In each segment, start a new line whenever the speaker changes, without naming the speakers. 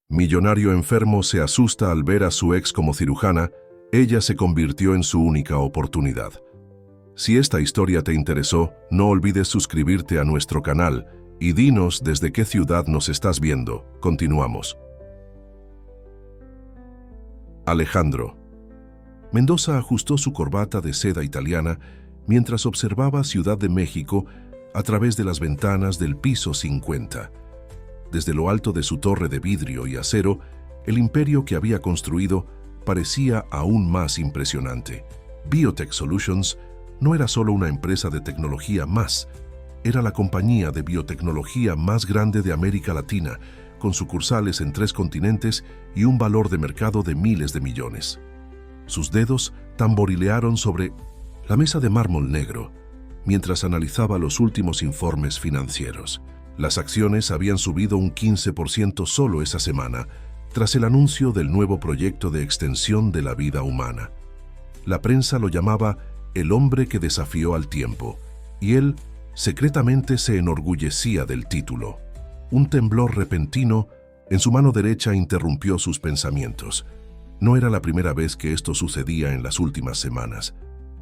Millonario enfermo se asusta al ver a su ex como cirujana, ella se convirtió en su única oportunidad. Si esta historia te interesó, no olvides suscribirte a nuestro canal y dinos desde qué ciudad nos estás viendo. Continuamos. Alejandro. Mendoza ajustó su corbata de seda italiana mientras observaba Ciudad de México a través de las ventanas del piso 50. Desde lo alto de su torre de vidrio y acero, el imperio que había construido parecía aún más impresionante. Biotech Solutions no era solo una empresa de tecnología más, era la compañía de biotecnología más grande de América Latina, con sucursales en 3 continentes y un valor de mercado de miles de millones. Sus dedos tamborilearon sobre la mesa de mármol negro mientras analizaba los últimos informes financieros. Las acciones habían subido un 15% solo esa semana, tras el anuncio del nuevo proyecto de extensión de la vida humana. La prensa lo llamaba el hombre que desafió al tiempo, y él secretamente se enorgullecía del título. Un temblor repentino en su mano derecha interrumpió sus pensamientos. No era la primera vez que esto sucedía en las últimas semanas.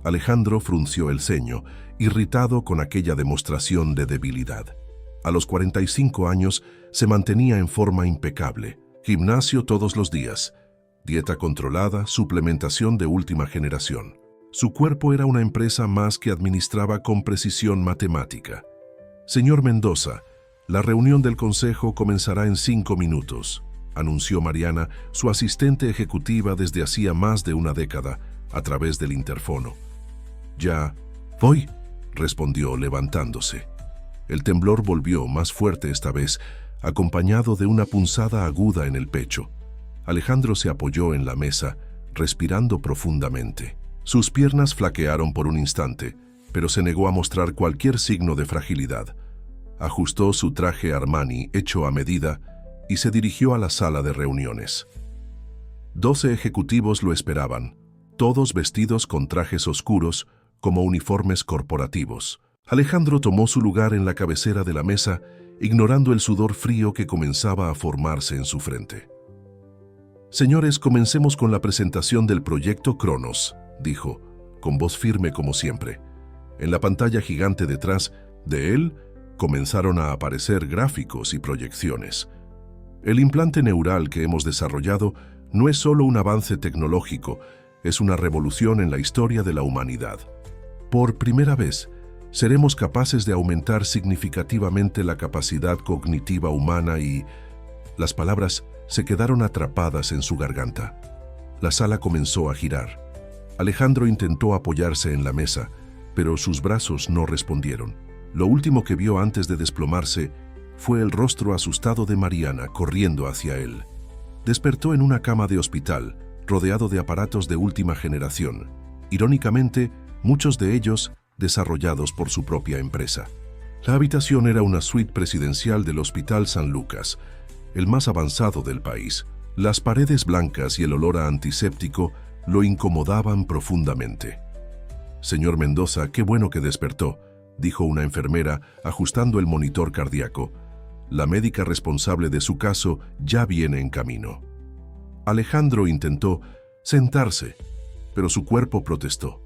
Alejandro frunció el ceño, irritado con aquella demostración de debilidad. A los 45 años se mantenía en forma impecable, gimnasio todos los días, dieta controlada, suplementación de última generación. Su cuerpo era una empresa más que administraba con precisión matemática. Señor Mendoza, la reunión del consejo comenzará en 5 minutos, anunció Mariana, su asistente ejecutiva desde hacía más de una década, a través del interfono. Ya voy, respondió levantándose. El temblor volvió más fuerte esta vez, acompañado de una punzada aguda en el pecho. Alejandro se apoyó en la mesa, respirando profundamente. Sus piernas flaquearon por un instante, pero se negó a mostrar cualquier signo de fragilidad. Ajustó su traje Armani hecho a medida y se dirigió a la sala de reuniones. 12 ejecutivos lo esperaban, todos vestidos con trajes oscuros como uniformes corporativos. Alejandro tomó su lugar en la cabecera de la mesa, ignorando el sudor frío que comenzaba a formarse en su frente. Señores, comencemos con la presentación del proyecto Cronos, dijo, con voz firme como siempre. En la pantalla gigante detrás de él comenzaron a aparecer gráficos y proyecciones. El implante neural que hemos desarrollado no es solo un avance tecnológico, es una revolución en la historia de la humanidad. Por primera vez, seremos capaces de aumentar significativamente la capacidad cognitiva humana y... Las palabras se quedaron atrapadas en su garganta. La sala comenzó a girar. Alejandro intentó apoyarse en la mesa, pero sus brazos no respondieron. Lo último que vio antes de desplomarse fue el rostro asustado de Mariana corriendo hacia él. Despertó en una cama de hospital, rodeado de aparatos de última generación. Irónicamente, muchos de ellos desarrollados por su propia empresa. La habitación era una suite presidencial del Hospital San Lucas, el más avanzado del país. Las paredes blancas y el olor a antiséptico lo incomodaban profundamente. Señor Mendoza, qué bueno que despertó, dijo una enfermera ajustando el monitor cardíaco. La médica responsable de su caso ya viene en camino. Alejandro intentó sentarse, pero su cuerpo protestó.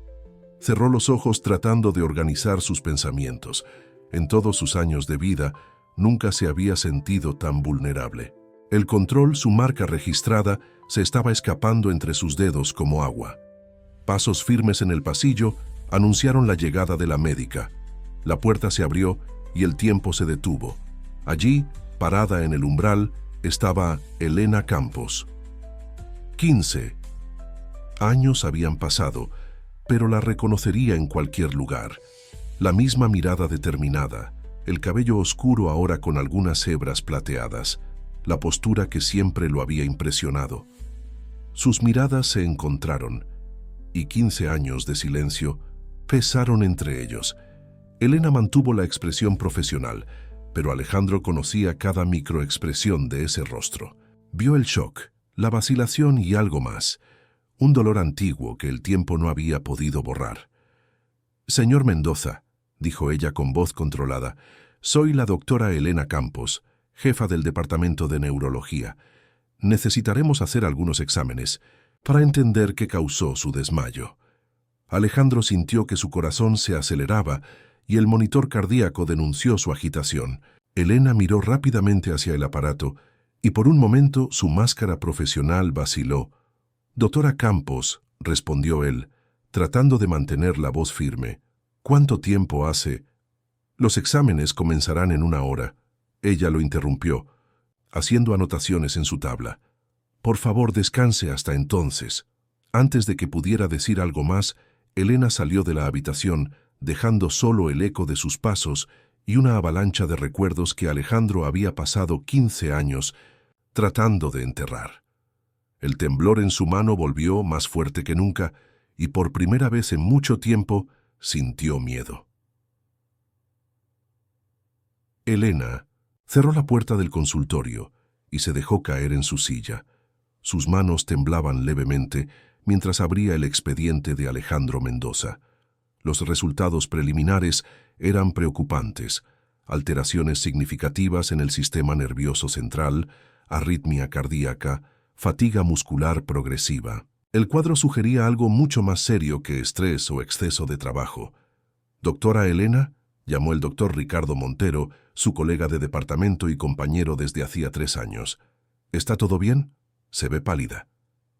Cerró los ojos tratando de organizar sus pensamientos. En todos sus años de vida, nunca se había sentido tan vulnerable. El control, su marca registrada, se estaba escapando entre sus dedos como agua. Pasos firmes en el pasillo anunciaron la llegada de la médica. La puerta se abrió y el tiempo se detuvo. Allí, parada en el umbral, estaba Elena Campos. 15 años habían pasado, pero la reconocería en cualquier lugar. La misma mirada determinada, el cabello oscuro ahora con algunas hebras plateadas, la postura que siempre lo había impresionado. Sus miradas se encontraron, y 15 años de silencio pesaron entre ellos. Elena mantuvo la expresión profesional, pero Alejandro conocía cada microexpresión de ese rostro. Vio el shock, la vacilación y algo más. Un dolor antiguo que el tiempo no había podido borrar. Señor Mendoza, dijo ella con voz controlada, soy la doctora Elena Campos, jefa del departamento de neurología. Necesitaremos hacer algunos exámenes para entender qué causó su desmayo. Alejandro sintió que su corazón se aceleraba y el monitor cardíaco denunció su agitación. Elena miró rápidamente hacia el aparato y por un momento su máscara profesional vaciló. «Doctora Campos», respondió él, tratando de mantener la voz firme. «¿Cuánto tiempo hace?» «Los exámenes comenzarán en 1 hora». Ella lo interrumpió, haciendo anotaciones en su tabla. «Por favor, descanse hasta entonces». Antes de que pudiera decir algo más, Elena salió de la habitación, dejando solo el eco de sus pasos y una avalancha de recuerdos que Alejandro había pasado 15 años tratando de enterrar. El temblor en su mano volvió más fuerte que nunca y por primera vez en mucho tiempo sintió miedo. Elena cerró la puerta del consultorio y se dejó caer en su silla. Sus manos temblaban levemente mientras abría el expediente de Alejandro Mendoza. Los resultados preliminares eran preocupantes: alteraciones significativas en el sistema nervioso central, arritmia cardíaca, fatiga muscular progresiva. El cuadro sugería algo mucho más serio que estrés o exceso de trabajo. «Doctora Elena», llamó el doctor Ricardo Montero, su colega de departamento y compañero desde hacía 3 años. «¿Está todo bien?» «Se ve pálida».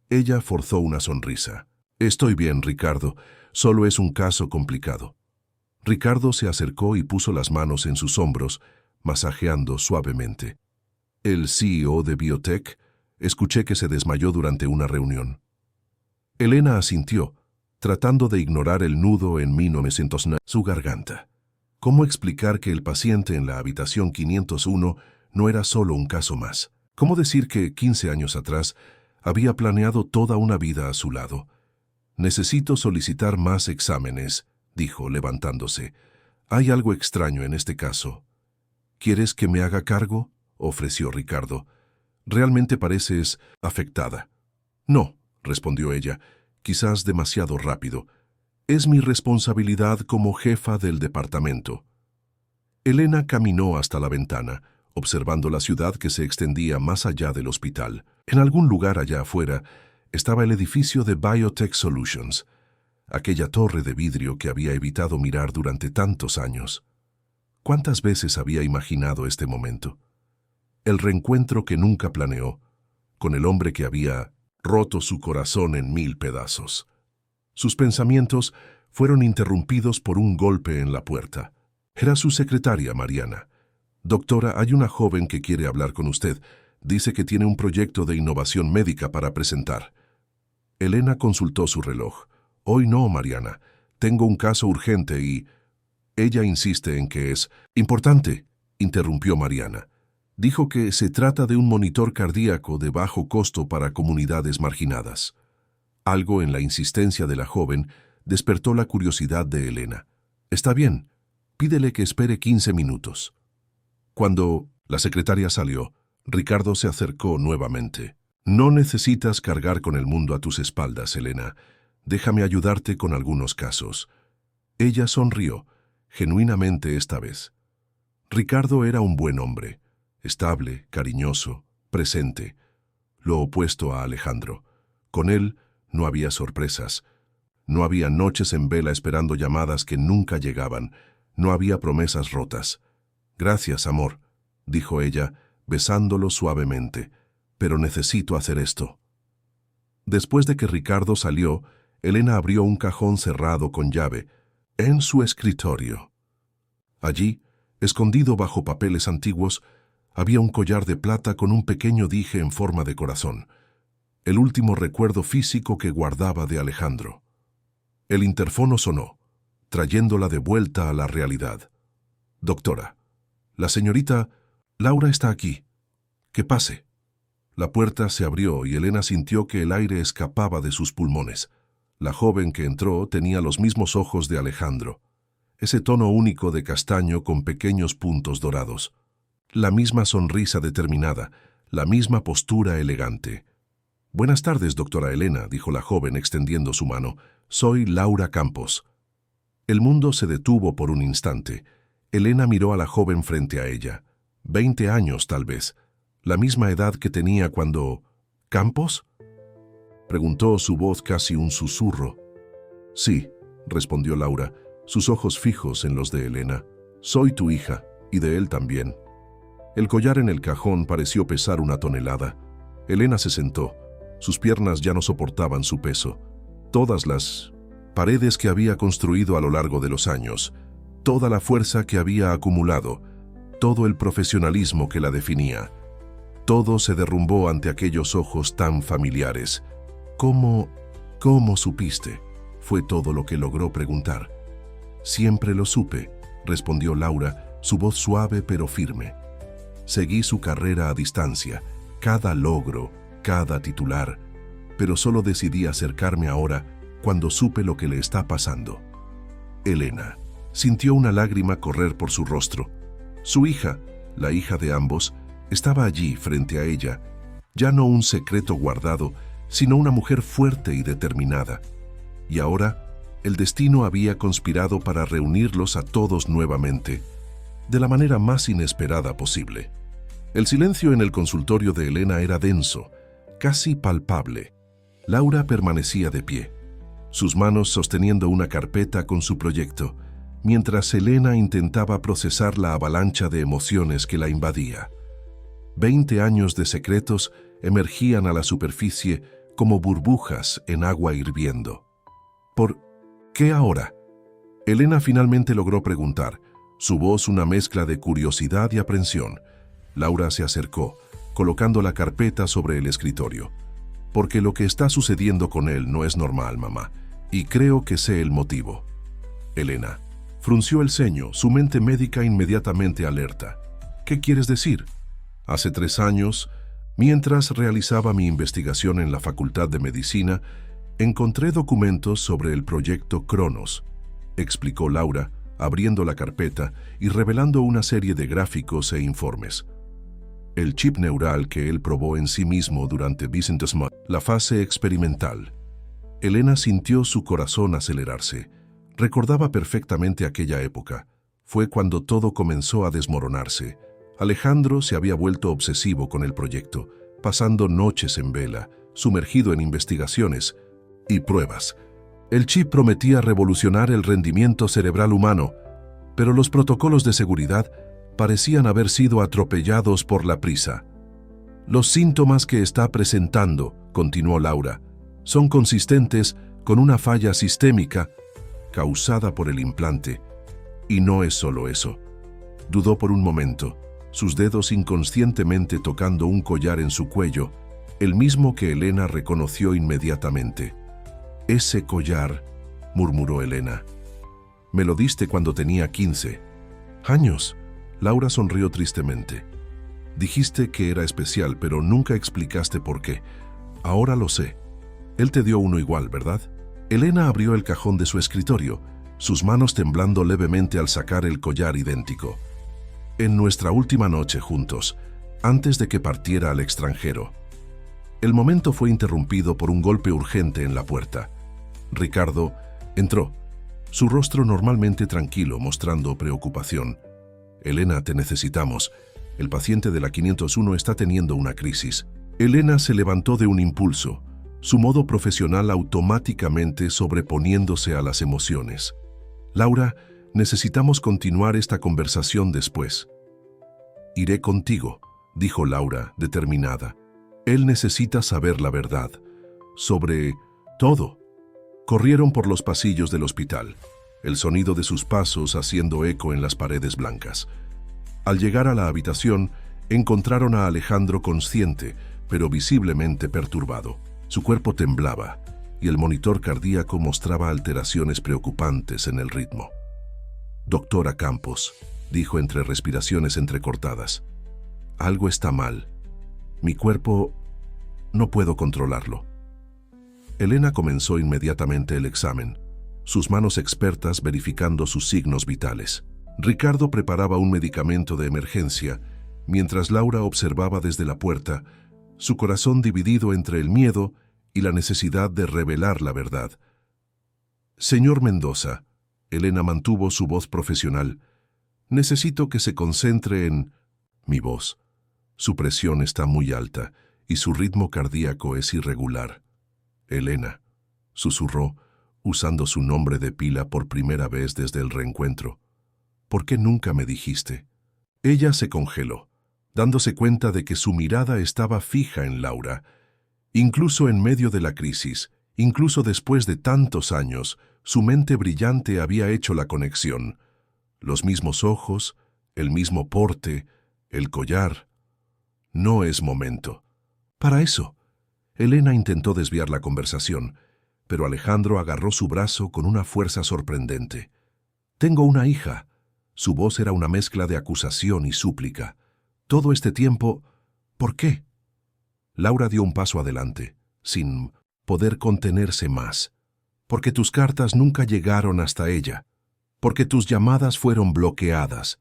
Ella forzó una sonrisa. «Estoy bien, Ricardo. Solo es un caso complicado». Ricardo se acercó y puso las manos en sus hombros, masajeando suavemente. «El CEO de Biotech, escuché que se desmayó durante una reunión». Elena asintió, tratando de ignorar el nudo en 1909 su garganta. ¿Cómo explicar que el paciente en la habitación 501 no era solo un caso más? ¿Cómo decir que 15 años atrás había planeado toda una vida a su lado? «Necesito solicitar más exámenes», dijo, levantándose. «Hay algo extraño en este caso». «¿Quieres que me haga cargo?», ofreció Ricardo. «Realmente pareces afectada». «No», respondió ella, quizás demasiado rápido. «Es mi responsabilidad como jefa del departamento». Elena caminó hasta la ventana, observando la ciudad que se extendía más allá del hospital. En algún lugar allá afuera estaba el edificio de Biotech Solutions, aquella torre de vidrio que había evitado mirar durante tantos años. ¿Cuántas veces había imaginado este momento? El reencuentro que nunca planeó, con el hombre que había roto su corazón en 1000 pedazos. Sus pensamientos fueron interrumpidos por un golpe en la puerta. Era su secretaria, Mariana. «Doctora, hay una joven que quiere hablar con usted. Dice que tiene un proyecto de innovación médica para presentar». Elena consultó su reloj. «Hoy no, Mariana. Tengo un caso urgente y...» «Ella insiste en que es importante», interrumpió Mariana. «Dijo que se trata de un monitor cardíaco de bajo costo para comunidades marginadas». Algo en la insistencia de la joven despertó la curiosidad de Elena. «Está bien. Pídele que espere 15 minutos». Cuando la secretaria salió, Ricardo se acercó nuevamente. «No necesitas cargar con el mundo a tus espaldas, Elena. Déjame ayudarte con algunos casos». Ella sonrió, genuinamente esta vez. Ricardo era un buen hombre, estable, cariñoso, presente, lo opuesto a Alejandro. Con él no había sorpresas, no había noches en vela esperando llamadas que nunca llegaban, no había promesas rotas. «Gracias, amor», dijo ella, besándolo suavemente, «pero necesito hacer esto». Después de que Ricardo salió, Elena abrió un cajón cerrado con llave, en su escritorio. Allí, escondido bajo papeles antiguos, había un collar de plata con un pequeño dije en forma de corazón, el último recuerdo físico que guardaba de Alejandro. El interfono sonó, trayéndola de vuelta a la realidad. «Doctora, la señorita Laura está aquí. Que pase». La puerta se abrió y Elena sintió que el aire escapaba de sus pulmones. La joven que entró tenía los mismos ojos de Alejandro, ese tono único de castaño con pequeños puntos dorados. La misma sonrisa determinada, la misma postura elegante. «Buenas tardes, doctora Elena», dijo la joven extendiendo su mano. «Soy Laura Campos». El mundo se detuvo por un instante. Elena miró a la joven frente a ella. 20 años, tal vez. La misma edad que tenía cuando ¿Campos?, preguntó, su voz casi un susurro. Sí, respondió Laura, sus ojos fijos en los de Elena. Soy tu hija, y de él también. El collar en el cajón pareció pesar 1 tonelada. Elena se sentó. Sus piernas ya no soportaban su peso. Todas las paredes que había construido a lo largo de los años, toda la fuerza que había acumulado, todo el profesionalismo que la definía, todo se derrumbó ante aquellos ojos tan familiares. ¿Cómo supiste?, fue todo lo que logró preguntar. Siempre lo supe, respondió Laura, su voz suave pero firme. Seguí su carrera a distancia, cada logro, cada titular, pero solo decidí acercarme ahora cuando supe lo que le está pasando. Elena sintió una lágrima correr por su rostro. Su hija, la hija de ambos, estaba allí frente a ella, ya no un secreto guardado, sino una mujer fuerte y determinada. Y ahora, el destino había conspirado para reunirlos a todos nuevamente, de la manera más inesperada posible. El silencio en el consultorio de Elena era denso, casi palpable. Laura permanecía de pie, sus manos sosteniendo una carpeta con su proyecto, mientras Elena intentaba procesar la avalancha de emociones que la invadía. 20 años de secretos emergían a la superficie como burbujas en agua hirviendo. ¿Por qué ahora?, Elena finalmente logró preguntar, su voz una mezcla de curiosidad y aprensión. Laura se acercó, colocando la carpeta sobre el escritorio. Porque lo que está sucediendo con él no es normal, mamá, y creo que sé el motivo. Elena frunció el ceño, su mente médica inmediatamente alerta. ¿Qué quieres decir? Hace 3 años, mientras realizaba mi investigación en la Facultad de Medicina, encontré documentos sobre el proyecto Cronos, explicó Laura, abriendo la carpeta y revelando una serie de gráficos e informes. El chip neural que él probó en sí mismo durante Business Month, la fase experimental. Elena sintió su corazón acelerarse. Recordaba perfectamente aquella época. Fue cuando todo comenzó a desmoronarse. Alejandro se había vuelto obsesivo con el proyecto, pasando noches en vela, sumergido en investigaciones y pruebas. El chip prometía revolucionar el rendimiento cerebral humano, pero los protocolos de seguridad parecían haber sido atropellados por la prisa. Los síntomas que está presentando, continuó Laura, son consistentes con una falla sistémica causada por el implante. Y no es solo eso. Dudó por un momento, sus dedos inconscientemente tocando un collar en su cuello, el mismo que Elena reconoció inmediatamente. «Ese collar», murmuró Elena. «Me lo diste cuando tenía 15 años». Laura sonrió tristemente. «Dijiste que era especial, pero nunca explicaste por qué. Ahora lo sé. Él te dio uno igual, ¿verdad?». Elena abrió el cajón de su escritorio, sus manos temblando levemente al sacar el collar idéntico. «En nuestra última noche juntos, antes de que partiera al extranjero». El momento fue interrumpido por un golpe urgente en la puerta. Ricardo entró, su rostro normalmente tranquilo, mostrando preocupación. «Elena, te necesitamos. El paciente de la 501 está teniendo una crisis». Elena se levantó de un impulso, su modo profesional automáticamente sobreponiéndose a las emociones. «Laura, necesitamos continuar esta conversación después». «Iré contigo», dijo Laura, determinada. «Él necesita saber la verdad. Sobre todo». Corrieron por los pasillos del hospital, el sonido de sus pasos haciendo eco en las paredes blancas. Al llegar a la habitación, encontraron a Alejandro consciente, pero visiblemente perturbado. Su cuerpo temblaba y el monitor cardíaco mostraba alteraciones preocupantes en el ritmo. «Doctora Campos», dijo entre respiraciones entrecortadas, «algo está mal. Mi cuerpo no puedo controlarlo». Elena comenzó inmediatamente el examen, sus manos expertas verificando sus signos vitales. Ricardo preparaba un medicamento de emergencia, mientras Laura observaba desde la puerta, su corazón dividido entre el miedo y la necesidad de revelar la verdad. «Señor Mendoza», Elena mantuvo su voz profesional, «necesito que se concentre en mi voz. Su presión está muy alta y su ritmo cardíaco es irregular. Elena, susurró, usando su nombre de pila por primera vez desde el reencuentro. ¿Por qué nunca me dijiste? Ella se congeló, dándose cuenta de que su mirada estaba fija en Laura. Incluso en medio de la crisis, incluso después de tantos años, su mente brillante había hecho la conexión. Los mismos ojos, el mismo porte, el collar. No es momento. Para eso. Elena intentó desviar la conversación, pero Alejandro agarró su brazo con una fuerza sorprendente. «Tengo una hija». Su voz era una mezcla de acusación y súplica. «Todo este tiempo, ¿por qué?» Laura dio un paso adelante, sin poder contenerse más. «Porque tus cartas nunca llegaron hasta ella. Porque tus llamadas fueron bloqueadas.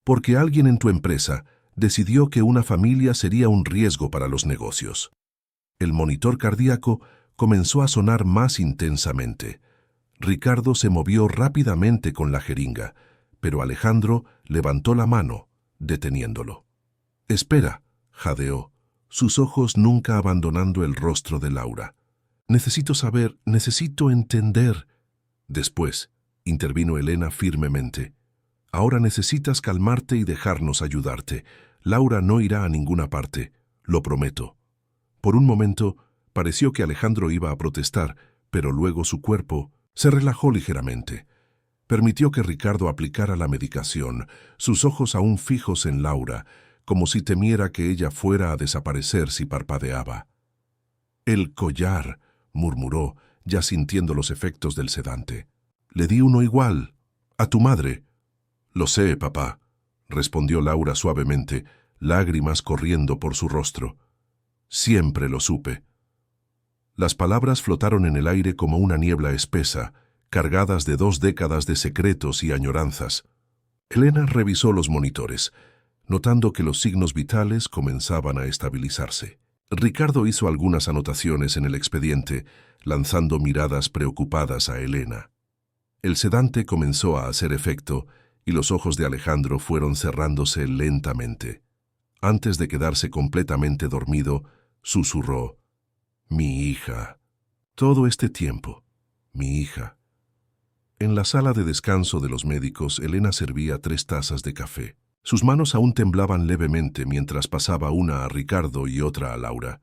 Porque alguien en tu empresa decidió que una familia sería un riesgo para los negocios». El monitor cardíaco comenzó a sonar más intensamente. Ricardo se movió rápidamente con la jeringa, pero Alejandro levantó la mano, deteniéndolo. «Espera», jadeó, sus ojos nunca abandonando el rostro de Laura. «Necesito saber, necesito entender». Después, intervino Elena firmemente. «Ahora necesitas calmarte y dejarnos ayudarte. Laura no irá a ninguna parte, lo prometo». Por un momento, pareció que Alejandro iba a protestar, pero luego su cuerpo se relajó ligeramente. Permitió que Ricardo aplicara la medicación, sus ojos aún fijos en Laura, como si temiera que ella fuera a desaparecer si parpadeaba. «El collar», murmuró, ya sintiendo los efectos del sedante. «Le di uno igual. A tu madre». «Lo sé, papá», respondió Laura suavemente, lágrimas corriendo por su rostro. «Siempre lo supe». Las palabras flotaron en el aire como una niebla espesa, cargadas de 2 décadas de secretos y añoranzas. Elena revisó los monitores, notando que los signos vitales comenzaban a estabilizarse. Ricardo hizo algunas anotaciones en el expediente, lanzando miradas preocupadas a Elena. El sedante comenzó a hacer efecto y los ojos de Alejandro fueron cerrándose lentamente. Antes de quedarse completamente dormido, susurró: «Mi hija. Todo este tiempo, mi hija». En la sala de descanso de los médicos, Elena servía 3 tazas de café. Sus manos aún temblaban levemente mientras pasaba una a Ricardo y otra a Laura.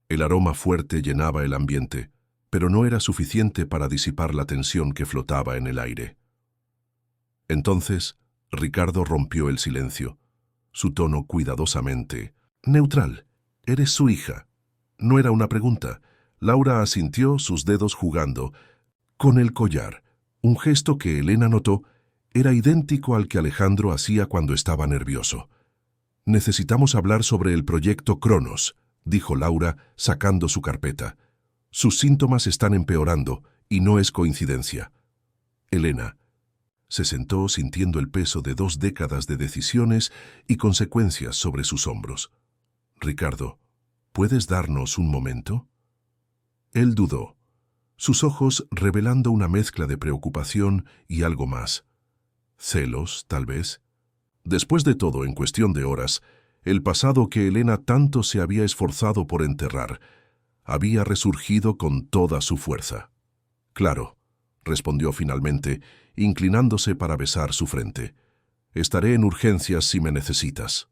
El aroma fuerte llenaba el ambiente, pero no era suficiente para disipar la tensión que flotaba en el aire. Entonces, Ricardo rompió el silencio, su tono cuidadosamente neutral. «Eres su hija». No era una pregunta. Laura asintió, sus dedos jugando con el collar. Un gesto que Elena notó era idéntico al que Alejandro hacía cuando estaba nervioso. «Necesitamos hablar sobre el proyecto Cronos», dijo Laura, sacando su carpeta. «Sus síntomas están empeorando, y no es coincidencia». Elena se sentó sintiendo el peso de 2 décadas de decisiones y consecuencias sobre sus hombros. «Ricardo, ¿puedes darnos un momento?» Él dudó, sus ojos revelando una mezcla de preocupación y algo más. Celos, tal vez. Después de todo, en cuestión de horas, el pasado que Elena tanto se había esforzado por enterrar había resurgido con toda su fuerza. «Claro», respondió finalmente, inclinándose para besar su frente. «Estaré en urgencias si me necesitas».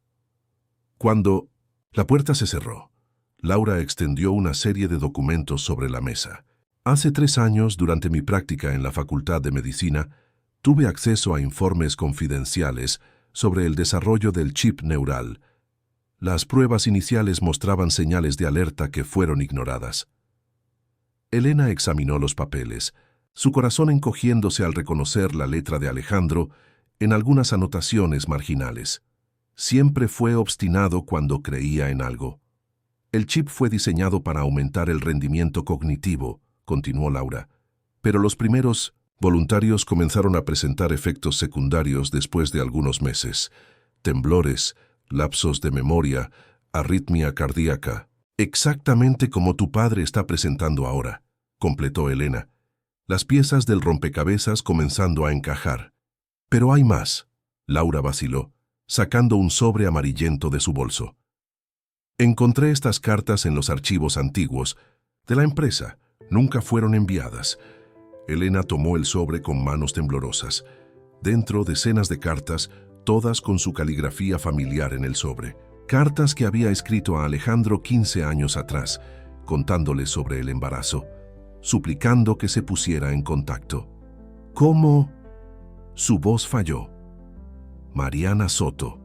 Cuando la puerta se cerró, Laura extendió una serie de documentos sobre la mesa. «Hace 3 años, durante mi práctica en la Facultad de Medicina, tuve acceso a informes confidenciales sobre el desarrollo del chip neural. Las pruebas iniciales mostraban señales de alerta que fueron ignoradas». Elena examinó los papeles, su corazón encogiéndose al reconocer la letra de Alejandro en algunas anotaciones marginales. Siempre fue obstinado cuando creía en algo. «El chip fue diseñado para aumentar el rendimiento cognitivo», continuó Laura, «pero los primeros voluntarios comenzaron a presentar efectos secundarios después de algunos meses. Temblores, lapsos de memoria, arritmia cardíaca. Exactamente como tu padre está presentando ahora», completó Elena. Las piezas del rompecabezas comenzando a encajar. «Pero hay más», Laura vaciló, sacando un sobre amarillento de su bolso. Encontré estas cartas en los archivos antiguos de la empresa. Nunca fueron enviadas. Elena tomó el sobre con manos temblorosas. Dentro, decenas de cartas, todas con su caligrafía familiar en el sobre. Cartas que había escrito a Alejandro 15 años atrás, contándole sobre el embarazo, suplicando que se pusiera en contacto. ¿Cómo? Su voz falló. Mariana Soto,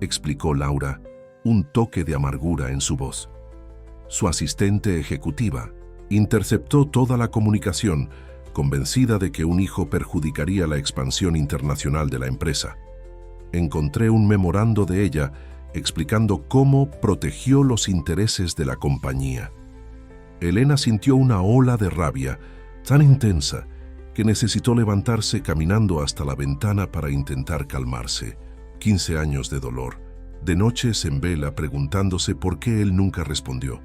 explicó Laura, un toque de amargura en su voz. Su asistente ejecutiva interceptó toda la comunicación, convencida de que un hijo perjudicaría la expansión internacional de la empresa. Encontré un memorando de ella explicando cómo protegió los intereses de la compañía. Elena sintió una ola de rabia tan intensa que necesitó levantarse caminando hasta la ventana para intentar calmarse. 15 años de dolor, de noches en vela preguntándose por qué él nunca respondió,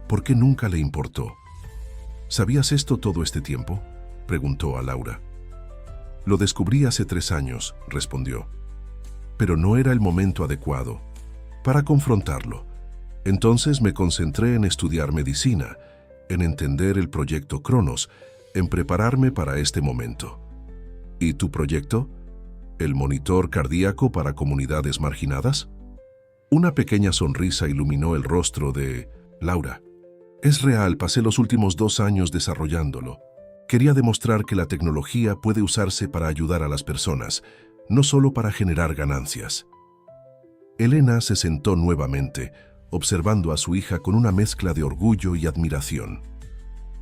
por qué nunca le importó. ¿Sabías esto todo este tiempo?, preguntó a Laura. Lo descubrí hace 3 años, respondió. Pero no era el momento adecuado para confrontarlo. Entonces me concentré en estudiar medicina, en entender el proyecto Cronos, en prepararme para este momento. ¿Y tu proyecto? ¿El monitor cardíaco para comunidades marginadas? Una pequeña sonrisa iluminó el rostro de Laura. Es real, pasé los últimos 2 años desarrollándolo. Quería demostrar que la tecnología puede usarse para ayudar a las personas, no solo para generar ganancias. Elena se sentó nuevamente, observando a su hija con una mezcla de orgullo y admiración.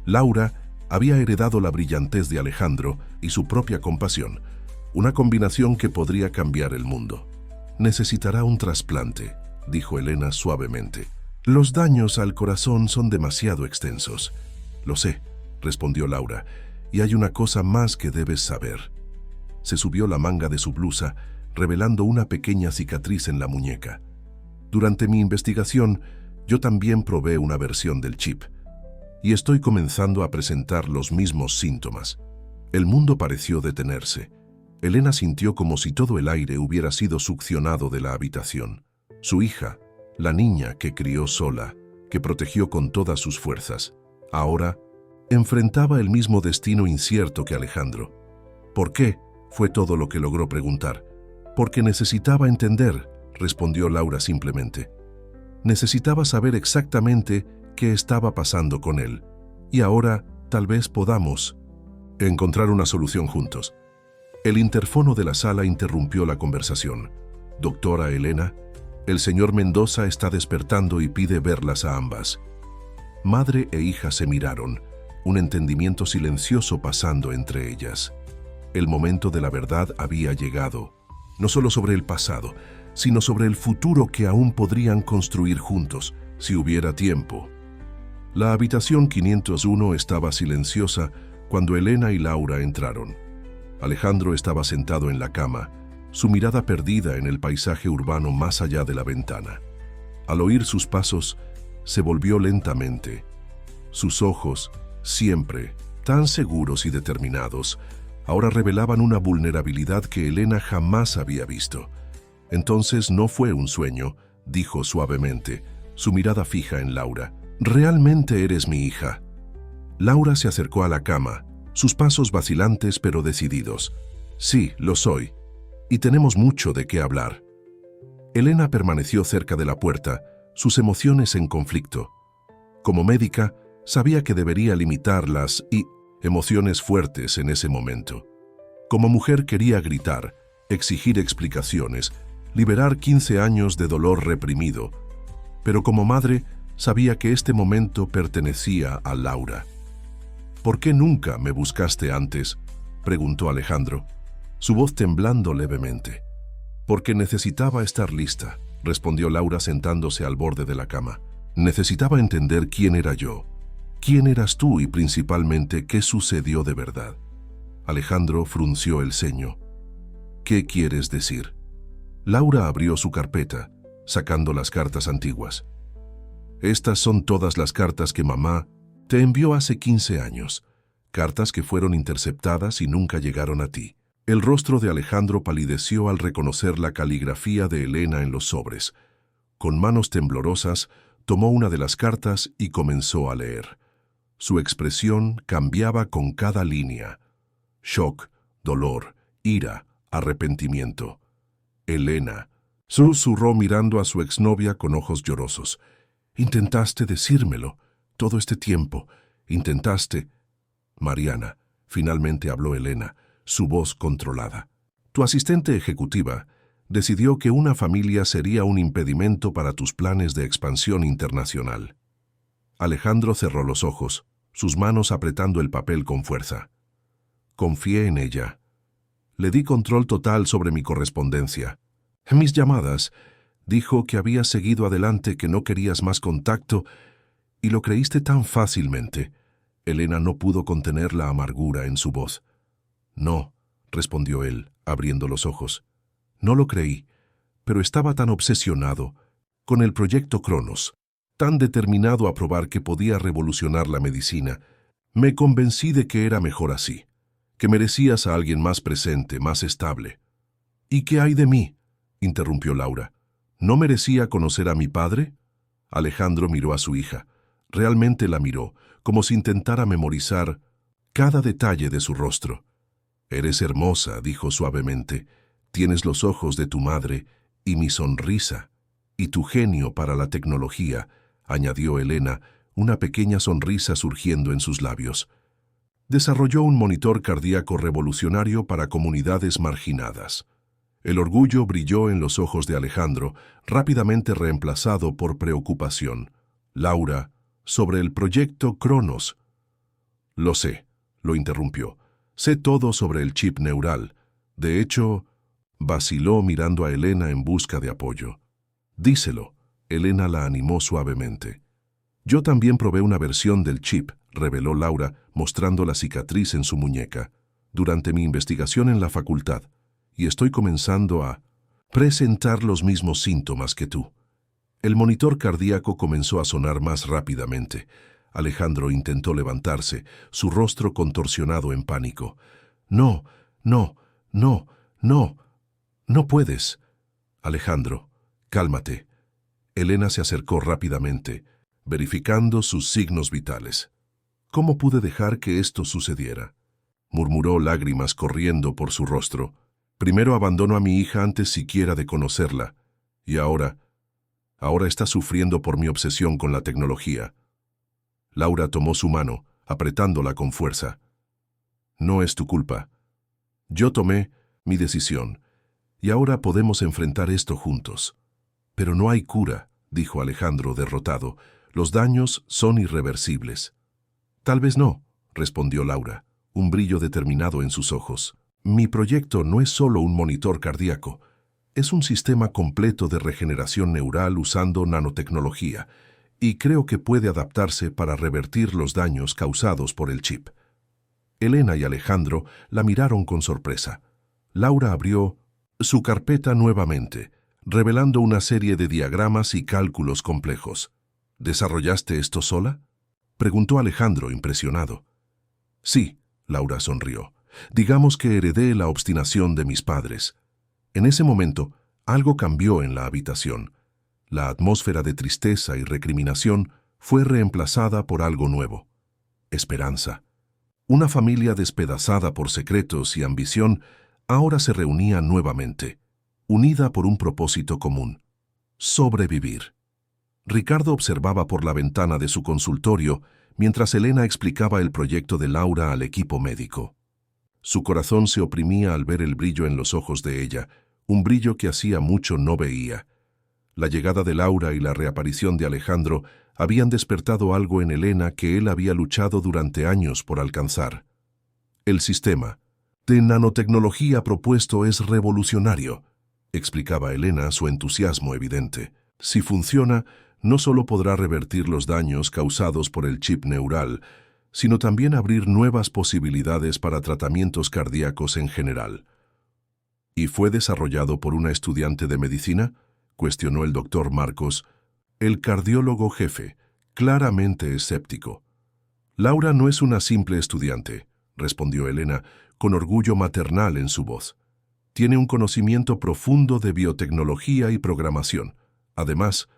Laura había heredado la brillantez de Alejandro y su propia compasión, una combinación que podría cambiar el mundo. Necesitará un trasplante, dijo Elena suavemente. Los daños al corazón son demasiado extensos. Lo sé, respondió Laura, y hay una cosa más que debes saber. Se subió la manga de su blusa, revelando una pequeña cicatriz en la muñeca. Durante mi investigación, yo también probé una versión del chip, y estoy comenzando a presentar los mismos síntomas. El mundo pareció detenerse. Elena sintió como si todo el aire hubiera sido succionado de la habitación. Su hija, la niña que crió sola, que protegió con todas sus fuerzas, ahora enfrentaba el mismo destino incierto que Alejandro. ¿Por qué?, fue todo lo que logró preguntar. Porque necesitaba entender, respondió Laura simplemente. Necesitaba saber exactamente qué estaba pasando con él. Y ahora tal vez podamos encontrar una solución juntos. El interfono de la sala interrumpió la conversación. Doctora Elena, el señor Mendoza está despertando y pide verlas a ambas. Madre e hija se miraron, un entendimiento silencioso pasando entre ellas. El momento de la verdad había llegado, no solo sobre el pasado, sino sobre el futuro que aún podrían construir juntos, si hubiera tiempo. La habitación 501 estaba silenciosa cuando Elena y Laura entraron. Alejandro estaba sentado en la cama, su mirada perdida en el paisaje urbano más allá de la ventana. Al oír sus pasos, se volvió lentamente. Sus ojos, siempre tan seguros y determinados, ahora revelaban una vulnerabilidad que Elena jamás había visto. Entonces no fue un sueño, dijo suavemente, su mirada fija en Laura. «Realmente eres mi hija». Laura se acercó a la cama, sus pasos vacilantes pero decididos. «Sí, lo soy. Y tenemos mucho de qué hablar». Elena permaneció cerca de la puerta, sus emociones en conflicto. Como médica, sabía que debería limitar las emociones fuertes en ese momento. Como mujer quería gritar, exigir explicaciones, liberar 15 años de dolor reprimido. Pero como madre, sabía que este momento pertenecía a Laura. «¿Por qué nunca me buscaste antes?», preguntó Alejandro, su voz temblando levemente. «Porque necesitaba estar lista», respondió Laura sentándose al borde de la cama. «Necesitaba entender quién era yo. ¿Quién eras tú y principalmente qué sucedió de verdad?» Alejandro frunció el ceño. «¿Qué quieres decir?». Laura abrió su carpeta, sacando las cartas antiguas. «Estas son todas las cartas que mamá te envió hace 15 años, cartas que fueron interceptadas y nunca llegaron a ti». El rostro de Alejandro palideció al reconocer la caligrafía de Elena en los sobres. Con manos temblorosas, Tomó una de las cartas y comenzó a leer. Su expresión cambiaba con cada línea. Shock, dolor, ira, arrepentimiento. Elena, susurró mirando a su exnovia con ojos llorosos. Intentaste decírmelo todo este tiempo. Intentaste. Mariana, finalmente habló Elena, su voz controlada. Tu asistente ejecutiva decidió que una familia sería un impedimento para tus planes de expansión internacional. Alejandro cerró los ojos, sus manos apretando el papel con fuerza. Confié en ella. Le di control total sobre mi correspondencia. En mis llamadas, dijo que habías seguido adelante, que no querías más contacto, y lo creíste tan fácilmente. Elena no pudo contener la amargura en su voz. No, respondió él, abriendo los ojos. No lo creí, pero estaba tan obsesionado con el proyecto Cronos, tan determinado a probar que podía revolucionar la medicina. Me convencí de que era mejor así, que merecías a alguien más presente, más estable. ¿Y qué hay de mí?, interrumpió Laura. ¿No merecía conocer a mi padre? Alejandro miró a su hija. Realmente la miró, como si intentara memorizar cada detalle de su rostro. Eres hermosa, dijo suavemente. Tienes los ojos de tu madre y mi sonrisa. Y tu genio para la tecnología, añadió Elena, una pequeña sonrisa surgiendo en sus labios. Desarrolló un monitor cardíaco revolucionario para comunidades marginadas. El orgullo brilló en los ojos de Alejandro, rápidamente reemplazado por preocupación. Laura, sobre el proyecto Cronos. Lo sé, lo interrumpió. Sé todo sobre el chip neural. De hecho, vaciló mirando a Elena en busca de apoyo. Díselo. Elena la animó suavemente. Yo también probé una versión del chip, reveló Laura, mostrando la cicatriz en su muñeca, durante mi investigación en la facultad, y estoy comenzando a presentar los mismos síntomas que tú. El monitor cardíaco comenzó a sonar más rápidamente. Alejandro intentó levantarse, su rostro contorsionado en pánico. No, no, no, no, no puedes. Alejandro, cálmate. Elena se acercó rápidamente, verificando sus signos vitales. ¿Cómo pude dejar que esto sucediera?, murmuró, lágrimas corriendo por su rostro. Primero abandono a mi hija antes siquiera de conocerla, y ahora está sufriendo por mi obsesión con la tecnología. Laura tomó su mano, apretándola con fuerza. No es tu culpa. Yo tomé mi decisión, y ahora podemos enfrentar esto juntos. Pero no hay cura, dijo Alejandro derrotado. Los daños son irreversibles. Tal vez no, respondió Laura, un brillo determinado en sus ojos. Mi proyecto no es solo un monitor cardíaco. Es un sistema completo de regeneración neural usando nanotecnología, y creo que puede adaptarse para revertir los daños causados por el chip. Elena y Alejandro la miraron con sorpresa. Laura abrió su carpeta nuevamente, revelando una serie de diagramas y cálculos complejos. ¿Desarrollaste esto sola?, preguntó Alejandro, impresionado. Sí, Laura sonrió. Digamos que heredé la obstinación de mis padres. En ese momento, algo cambió en la habitación. La atmósfera de tristeza y recriminación fue reemplazada por algo nuevo. Esperanza. Una familia despedazada por secretos y ambición ahora se reunía nuevamente, unida por un propósito común: sobrevivir. Ricardo observaba por la ventana de su consultorio mientras Elena explicaba el proyecto de Laura al equipo médico. Su corazón se oprimía al ver el brillo en los ojos de ella, un brillo que hacía mucho no veía. La llegada de Laura y la reaparición de Alejandro habían despertado algo en Elena que él había luchado durante años por alcanzar. El sistema de nanotecnología propuesto es revolucionario, explicaba Elena, su entusiasmo evidente. Si funciona, no solo podrá revertir los daños causados por el chip neural, sino también abrir nuevas posibilidades para tratamientos cardíacos en general. ¿Y fue desarrollado por una estudiante de medicina?, cuestionó el doctor Marcos, el cardiólogo jefe, claramente escéptico. Laura no es una simple estudiante, respondió Elena, con orgullo maternal en su voz. Tiene un conocimiento profundo de biotecnología y programación. Además,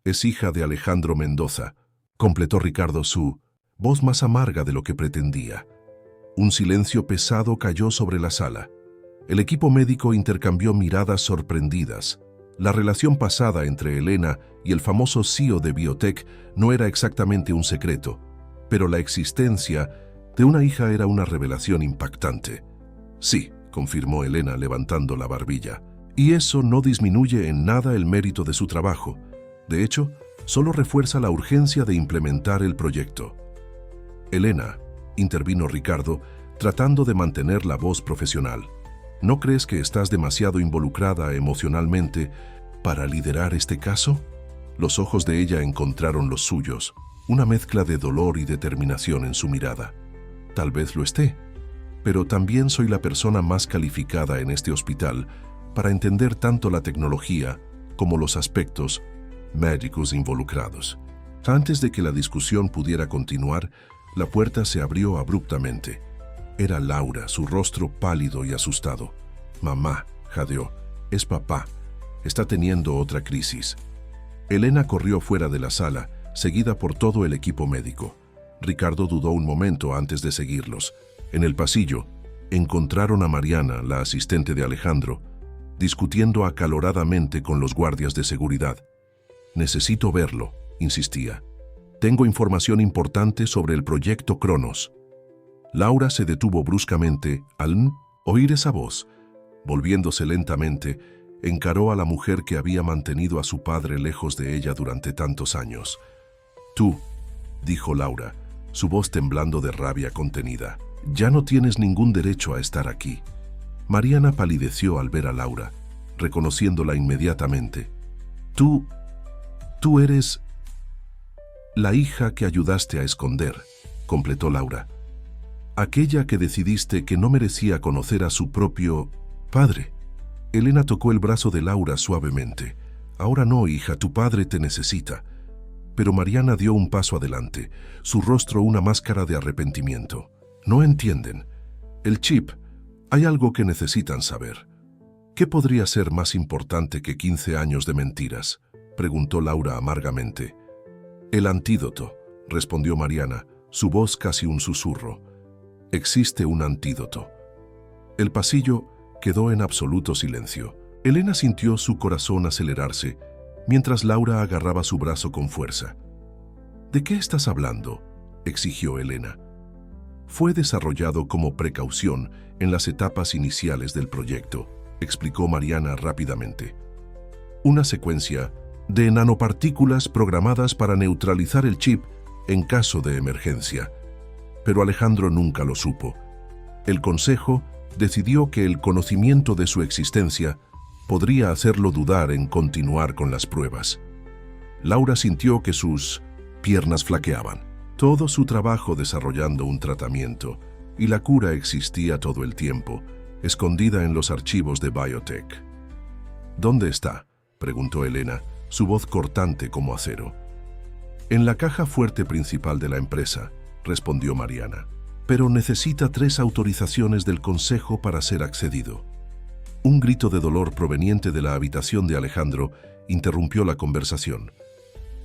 Es hija de Alejandro Mendoza, completó Ricardo, su voz más amarga de lo que pretendía. Un silencio pesado cayó sobre la sala. El equipo médico intercambió miradas sorprendidas. La relación pasada entre Elena y el famoso CEO de Biotech no era exactamente un secreto, pero la existencia de una hija era una revelación impactante. Sí, confirmó Elena levantando la barbilla. Y eso no disminuye en nada el mérito de su trabajo. De hecho, solo refuerza la urgencia de implementar el proyecto. Elena, intervino Ricardo, tratando de mantener la voz profesional. ¿No crees que estás demasiado involucrada emocionalmente para liderar este caso? Los ojos de ella encontraron los suyos, una mezcla de dolor y determinación en su mirada. Tal vez lo esté, pero también soy la persona más calificada en este hospital para entender tanto la tecnología como los aspectos médicos involucrados. Antes de que la discusión pudiera continuar, la puerta se abrió abruptamente. Era Laura, su rostro pálido y asustado. «Mamá», jadeó, «es papá. Está teniendo otra crisis». Elena corrió fuera de la sala, seguida por todo el equipo médico. Ricardo dudó un momento antes de seguirlos. En el pasillo, encontraron a Mariana, la asistente de Alejandro, discutiendo acaloradamente con los guardias de seguridad. «Necesito verlo», insistía. «Tengo información importante sobre el proyecto Cronos». Laura se detuvo bruscamente al oír esa voz. Volviéndose lentamente, encaró a la mujer que había mantenido a su padre lejos de ella durante tantos años. «Tú», dijo Laura, su voz temblando de rabia contenida, «ya no tienes ningún derecho a estar aquí». Mariana palideció al ver a Laura, reconociéndola inmediatamente. Tú eres la hija que ayudaste a esconder», completó Laura. «Aquella que decidiste que no merecía conocer a su propio padre». Elena tocó el brazo de Laura suavemente. «Ahora no, hija, tu padre te necesita». Pero Mariana dio un paso adelante, su rostro una máscara de arrepentimiento. «No entienden. El chip, hay algo que necesitan saber». «¿Qué podría ser más importante que 15 años de mentiras?», preguntó Laura amargamente. «El antídoto», respondió Mariana, su voz casi un susurro. «Existe un antídoto». El pasillo quedó en absoluto silencio. Elena sintió su corazón acelerarse, mientras Laura agarraba su brazo con fuerza. «¿De qué estás hablando?», exigió Elena. «Fue desarrollado como precaución en las etapas iniciales del proyecto», explicó Mariana rápidamente. «Una secuencia de nanopartículas programadas para neutralizar el chip en caso de emergencia. Pero Alejandro nunca lo supo. El Consejo decidió que el conocimiento de su existencia podría hacerlo dudar en continuar con las pruebas». Laura sintió que sus piernas flaqueaban. Todo su trabajo desarrollando un tratamiento y la cura existía todo el tiempo, escondida en los archivos de Biotech. «¿Dónde está?», preguntó Elena, su voz cortante como acero. «En la caja fuerte principal de la empresa», respondió Mariana. «Pero necesita 3 autorizaciones del Consejo para ser accedido». Un grito de dolor proveniente de la habitación de Alejandro interrumpió la conversación.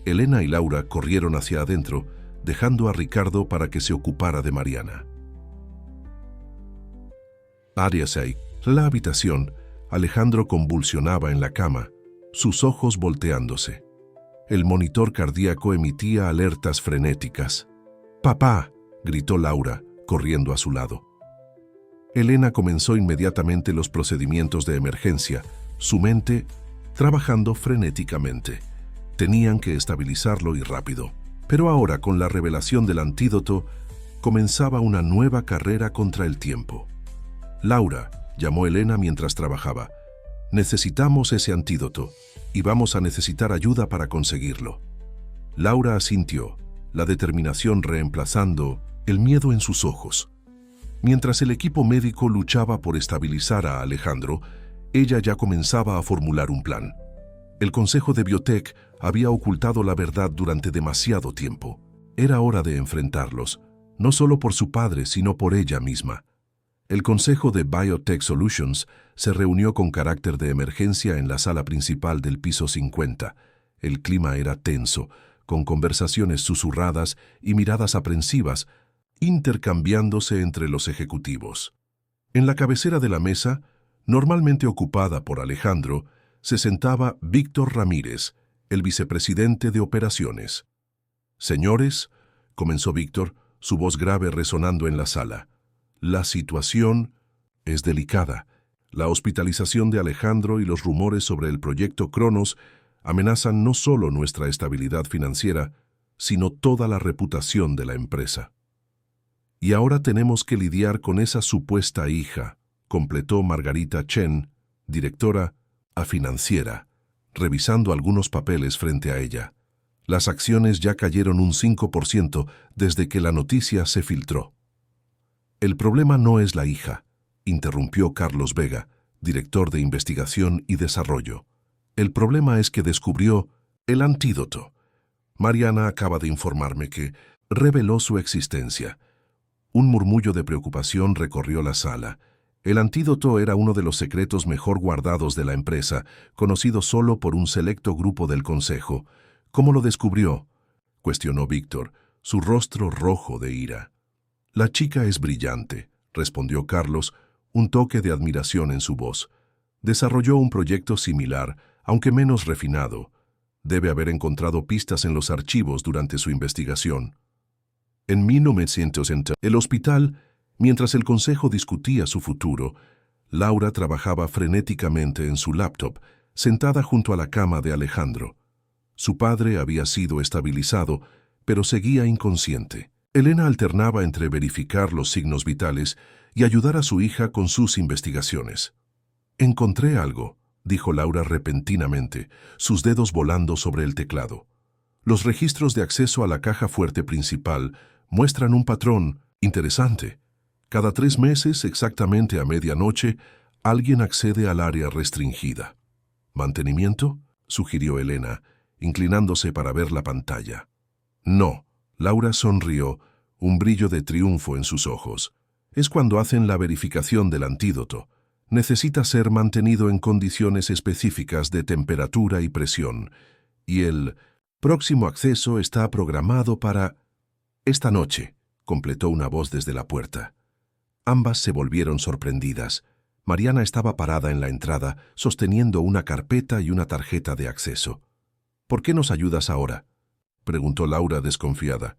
Elena y Laura corrieron hacia adentro, dejando a Ricardo para que se ocupara de Mariana. Área 6. La habitación. Alejandro convulsionaba en la cama, sus ojos volteándose. El monitor cardíaco emitía alertas frenéticas. «¡Papá!», gritó Laura, corriendo a su lado. Elena comenzó inmediatamente los procedimientos de emergencia, su mente trabajando frenéticamente. Tenían que estabilizarlo y rápido. Pero ahora, con la revelación del antídoto, comenzaba una nueva carrera contra el tiempo. «Laura», llamó Elena mientras trabajaba, «necesitamos ese antídoto y vamos a necesitar ayuda para conseguirlo». Laura asintió, la determinación reemplazando el miedo en sus ojos. Mientras el equipo médico luchaba por estabilizar a Alejandro, ella ya comenzaba a formular un plan. El Consejo de Biotech había ocultado la verdad durante demasiado tiempo. Era hora de enfrentarlos, no solo por su padre, sino por ella misma. El Consejo de Biotech Solutions se reunió con carácter de emergencia en la sala principal del piso 50. El clima era tenso, con conversaciones susurradas y miradas aprensivas, intercambiándose entre los ejecutivos. En la cabecera de la mesa, normalmente ocupada por Alejandro, se sentaba Víctor Ramírez, el vicepresidente de operaciones. «Señores», comenzó Víctor, su voz grave resonando en la sala, «la situación es delicada. La hospitalización de Alejandro y los rumores sobre el proyecto Cronos amenazan no solo nuestra estabilidad financiera, sino toda la reputación de la empresa. Y ahora tenemos que lidiar con esa supuesta hija», completó Margarita Chen, directora financiera, revisando algunos papeles frente a ella. Las acciones ya cayeron un 5% desde que la noticia se filtró. «El problema no es la hija», interrumpió Carlos Vega, director de Investigación y Desarrollo. «El problema es que descubrió el antídoto. Mariana acaba de informarme que reveló su existencia». Un murmullo de preocupación recorrió la sala. El antídoto era uno de los secretos mejor guardados de la empresa, conocido solo por un selecto grupo del consejo. «¿Cómo lo descubrió?», cuestionó Víctor, su rostro rojo de ira. «La chica es brillante», respondió Carlos, un toque de admiración en su voz. «Desarrolló un proyecto similar, aunque menos refinado. Debe haber encontrado pistas en los archivos durante su investigación». En 1960, el hospital, mientras el consejo discutía su futuro, Laura trabajaba frenéticamente en su laptop, sentada junto a la cama de Alejandro. Su padre había sido estabilizado, pero seguía inconsciente. Elena alternaba entre verificar los signos vitales y ayudar a su hija con sus investigaciones. «Encontré algo», dijo Laura repentinamente, sus dedos volando sobre el teclado. «Los registros de acceso a la caja fuerte principal muestran un patrón interesante. Cada 3 meses, exactamente a medianoche, alguien accede al área restringida». «¿Mantenimiento?», sugirió Elena, inclinándose para ver la pantalla. «No», Laura sonrió, un brillo de triunfo en sus ojos. «Es cuando hacen la verificación del antídoto. Necesita ser mantenido en condiciones específicas de temperatura y presión. Y el próximo acceso está programado para esta noche», completó una voz desde la puerta. Ambas se volvieron sorprendidas. Mariana estaba parada en la entrada, sosteniendo una carpeta y una tarjeta de acceso. «¿Por qué nos ayudas ahora?», preguntó Laura desconfiada.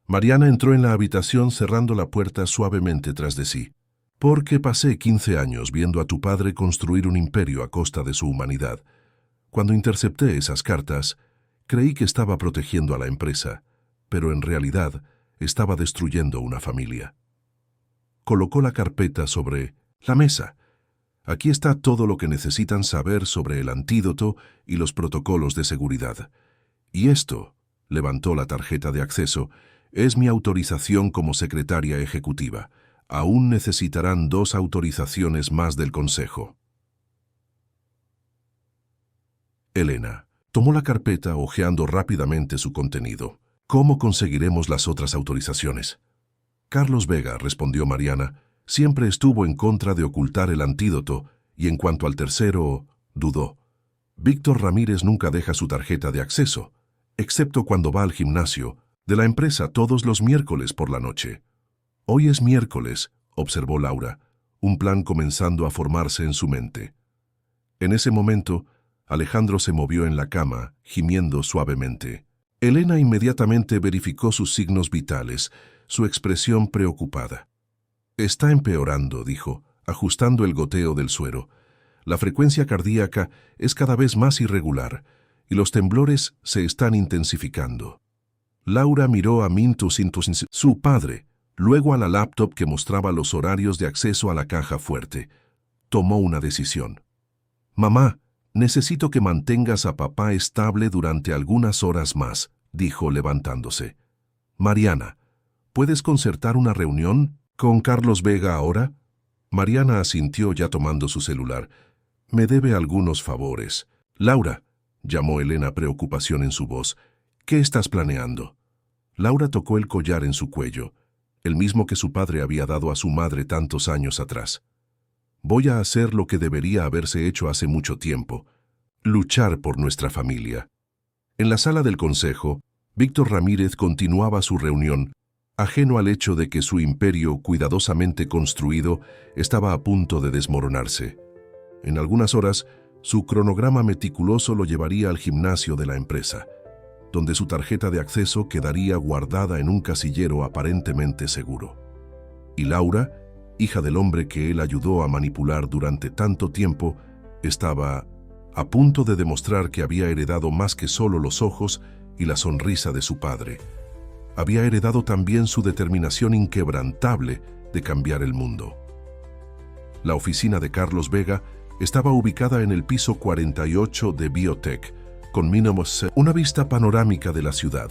Mariana entró en la habitación cerrando la puerta suavemente tras de sí. «Porque pasé 15 años viendo a tu padre construir un imperio a costa de su humanidad. Cuando intercepté esas cartas, creí que estaba protegiendo a la empresa, pero en realidad estaba destruyendo una familia». Colocó la carpeta sobre la mesa. «Aquí está todo lo que necesitan saber sobre el antídoto y los protocolos de seguridad. Y esto», levantó la tarjeta de acceso, «es mi autorización como secretaria ejecutiva. Aún necesitarán 2 autorizaciones más del consejo». Elena tomó la carpeta hojeando rápidamente su contenido. «¿Cómo conseguiremos las otras autorizaciones?». «Carlos Vega», respondió Mariana, «siempre estuvo en contra de ocultar el antídoto, y en cuanto al tercero, dudó. Víctor Ramírez nunca deja su tarjeta de acceso, excepto cuando va al gimnasio de la empresa todos los miércoles por la noche». «Hoy es miércoles», observó Laura, un plan comenzando a formarse en su mente. En ese momento, Alejandro se movió en la cama, gimiendo suavemente. Elena inmediatamente verificó sus signos vitales, su expresión preocupada. «Está empeorando», dijo, ajustando el goteo del suero. «La frecuencia cardíaca es cada vez más irregular y los temblores se están intensificando». Laura miró a su padre, luego a la laptop que mostraba los horarios de acceso a la caja fuerte. Tomó una decisión. «Mamá, necesito que mantengas a papá estable durante algunas horas más», dijo levantándose. «Mariana, ¿puedes concertar una reunión con Carlos Vega ahora?». Mariana asintió ya tomando su celular. «Me debe algunos favores». «Laura», llamó Elena, preocupación en su voz, «¿qué estás planeando?». Laura tocó el collar en su cuello, el mismo que su padre había dado a su madre tantos años atrás. «Voy a hacer lo que debería haberse hecho hace mucho tiempo, luchar por nuestra familia». En la sala del consejo, Víctor Ramírez continuaba su reunión, ajeno al hecho de que su imperio cuidadosamente construido estaba a punto de desmoronarse. En algunas horas, su cronograma meticuloso lo llevaría al gimnasio de la empresa, donde su tarjeta de acceso quedaría guardada en un casillero aparentemente seguro. Y Laura, hija del hombre que él ayudó a manipular durante tanto tiempo, estaba a punto de demostrar que había heredado más que solo los ojos y la sonrisa de su padre. Había heredado también su determinación inquebrantable de cambiar el mundo. La oficina de Carlos Vega estaba ubicada en el piso 48 de Biotech, con mínimos una vista panorámica de la ciudad,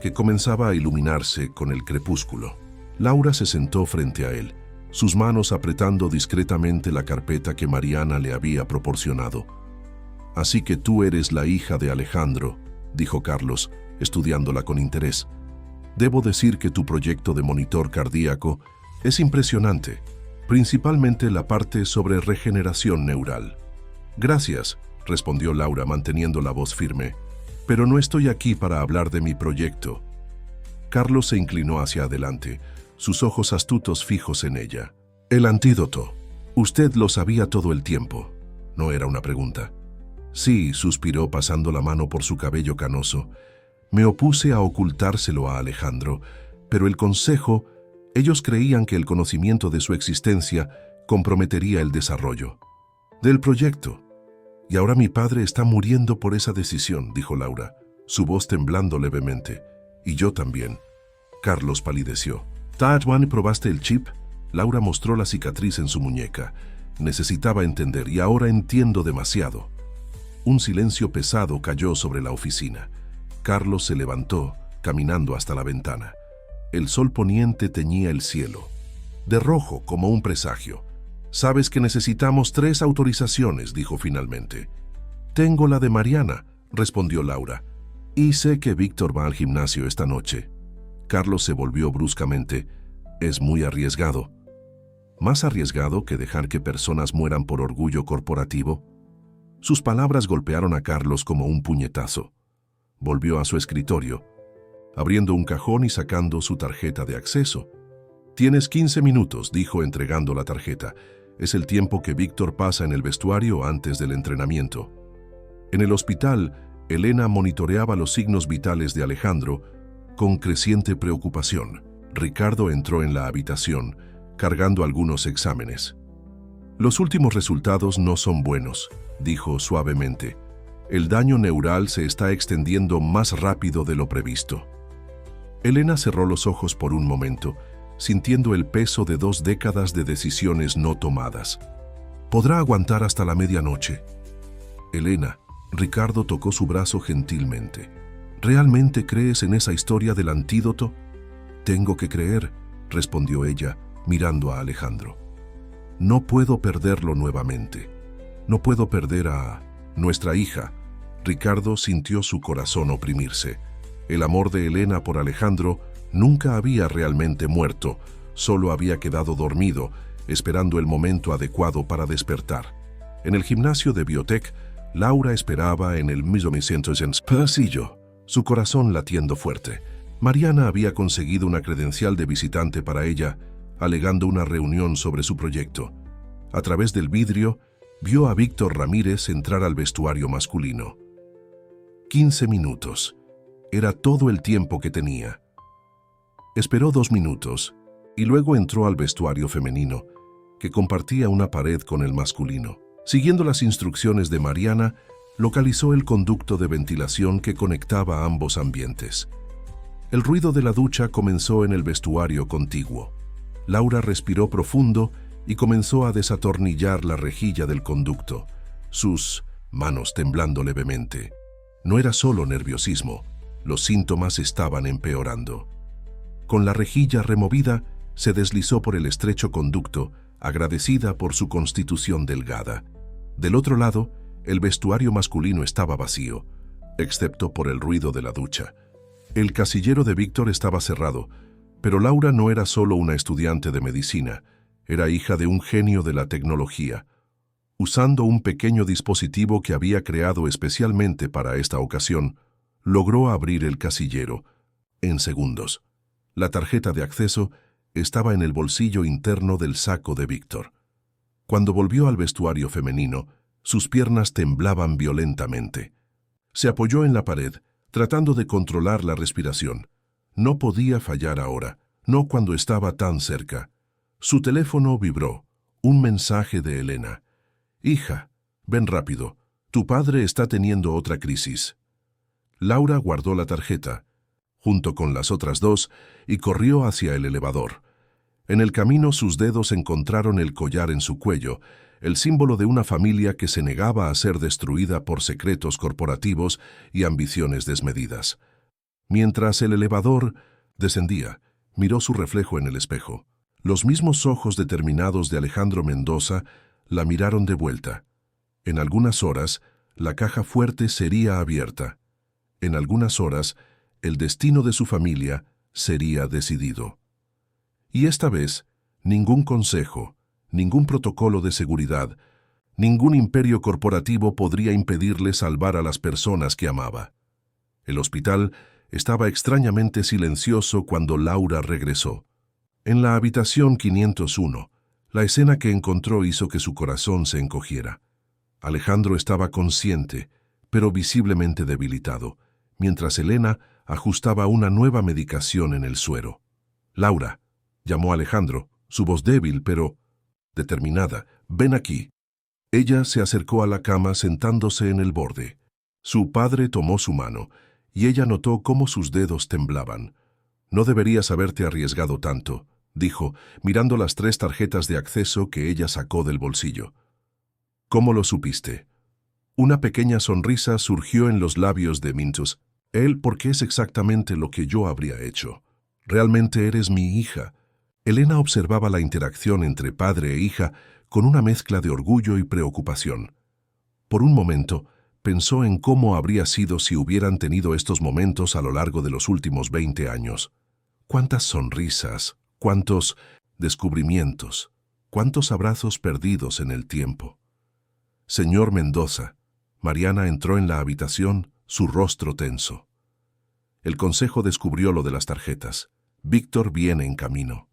que comenzaba a iluminarse con el crepúsculo. Laura se sentó frente a él, sus manos apretando discretamente la carpeta que Mariana le había proporcionado. «Así que tú eres la hija de Alejandro», dijo Carlos, estudiándola con interés. «Debo decir que tu proyecto de monitor cardíaco es impresionante, principalmente la parte sobre regeneración neural». «Gracias», respondió Laura manteniendo la voz firme, «pero no estoy aquí para hablar de mi proyecto». Carlos se inclinó hacia adelante, sus ojos astutos fijos en ella. «El antídoto. Usted lo sabía todo el tiempo». No era una pregunta. «Sí», suspiró pasando la mano por su cabello canoso. «Me opuse a ocultárselo a Alejandro, pero el consejo, ellos creían que el conocimiento de su existencia comprometería el desarrollo del proyecto. Y ahora mi padre está muriendo por esa decisión», dijo Laura, su voz temblando levemente. «Y yo también». Carlos palideció. «Tajwan, ¿probaste el chip?» Laura mostró la cicatriz en su muñeca. Necesitaba entender y ahora entiendo demasiado. Un silencio pesado cayó sobre la oficina. Carlos se levantó, caminando hasta la ventana. El sol poniente teñía el cielo, de rojo como un presagio. «Sabes que necesitamos 3 autorizaciones», dijo finalmente. «Tengo la de Mariana», respondió Laura. «Y sé que Víctor va al gimnasio esta noche». Carlos se volvió bruscamente. «Es muy arriesgado». «¿Más arriesgado que dejar que personas mueran por orgullo corporativo?» Sus palabras golpearon a Carlos como un puñetazo. Volvió a su escritorio, abriendo un cajón y sacando su tarjeta de acceso. «Tienes 15 minutos», dijo entregando la tarjeta. «Es el tiempo que Víctor pasa en el vestuario antes del entrenamiento». En el hospital, Elena monitoreaba los signos vitales de Alejandro con creciente preocupación. Ricardo entró en la habitación, cargando algunos exámenes. «Los últimos resultados no son buenos», dijo suavemente. «El daño neural se está extendiendo más rápido de lo previsto». Elena cerró los ojos por un momento, sintiendo el peso de 2 décadas de decisiones no tomadas. «Podrá aguantar hasta la medianoche». «Elena», Ricardo tocó su brazo gentilmente. «¿Realmente crees en esa historia del antídoto?» «Tengo que creer», respondió ella, mirando a Alejandro. «No puedo perderlo nuevamente. No puedo perder a nuestra hija». Ricardo sintió su corazón oprimirse. El amor de Elena por Alejandro nunca había realmente muerto, solo había quedado dormido, esperando el momento adecuado para despertar. En el gimnasio de Biotech, Laura esperaba en el mismo pasillo, su corazón latiendo fuerte. Mariana había conseguido una credencial de visitante para ella, alegando una reunión sobre su proyecto. A través del vidrio, vio a Víctor Ramírez entrar al vestuario masculino. 15 minutos. Era todo el tiempo que tenía. Esperó 2 minutos y luego entró al vestuario femenino, que compartía una pared con el masculino. Siguiendo las instrucciones de Mariana, localizó el conducto de ventilación que conectaba ambos ambientes. El ruido de la ducha comenzó en el vestuario contiguo. Laura respiró profundo y comenzó a desatornillar la rejilla del conducto, sus manos temblando levemente. No era solo nerviosismo, los síntomas estaban empeorando. Con la rejilla removida, se deslizó por el estrecho conducto, agradecida por su constitución delgada. Del otro lado, el vestuario masculino estaba vacío, excepto por el ruido de la ducha. El casillero de Víctor estaba cerrado, pero Laura no era solo una estudiante de medicina, era hija de un genio de la tecnología. Usando un pequeño dispositivo que había creado especialmente para esta ocasión, Logró abrir el casillero. En segundos. La tarjeta de acceso estaba en el bolsillo interno del saco de Víctor. Cuando volvió al vestuario femenino, sus piernas temblaban violentamente. Se apoyó en la pared, tratando de controlar la respiración. No podía fallar ahora, no cuando estaba tan cerca. Su teléfono vibró. Un mensaje de Elena. «Hija, ven rápido. Tu padre está teniendo otra crisis». Laura guardó la tarjeta, junto con las otras dos, y corrió hacia el elevador. En el camino sus dedos encontraron el collar en su cuello, el símbolo de una familia que se negaba a ser destruida por secretos corporativos y ambiciones desmedidas. Mientras el elevador descendía, miró su reflejo en el espejo. Los mismos ojos determinados de Alejandro Mendoza la miraron de vuelta. En algunas horas, la caja fuerte sería abierta. En algunas horas, el destino de su familia sería decidido. Y esta vez, ningún consejo, ningún protocolo de seguridad, ningún imperio corporativo podría impedirle salvar a las personas que amaba. El hospital estaba extrañamente silencioso cuando Laura regresó. En la habitación 501, la escena que encontró hizo que su corazón se encogiera. Alejandro estaba consciente, pero visiblemente debilitado, mientras Elena ajustaba una nueva medicación en el suero. «Laura», llamó Alejandro, su voz débil pero determinada, «ven aquí». Ella se acercó a la cama sentándose en el borde. Su padre tomó su mano, y ella notó cómo sus dedos temblaban. «No deberías haberte arriesgado tanto», dijo, mirando las 3 tarjetas de acceso que ella sacó del bolsillo. «¿Cómo lo supiste?» Una pequeña sonrisa surgió en los labios de Mintus. «Él, porque es exactamente lo que yo habría hecho. Realmente eres mi hija». Elena observaba la interacción entre padre e hija con una mezcla de orgullo y preocupación. Por un momento, pensó en cómo habría sido si hubieran tenido estos momentos a lo largo de los últimos 20 años. Cuántas sonrisas, cuántos descubrimientos, cuántos abrazos perdidos en el tiempo. «Señor Mendoza». Mariana entró en la habitación, su rostro tenso. El consejo descubrió lo de las tarjetas. Víctor viene en camino.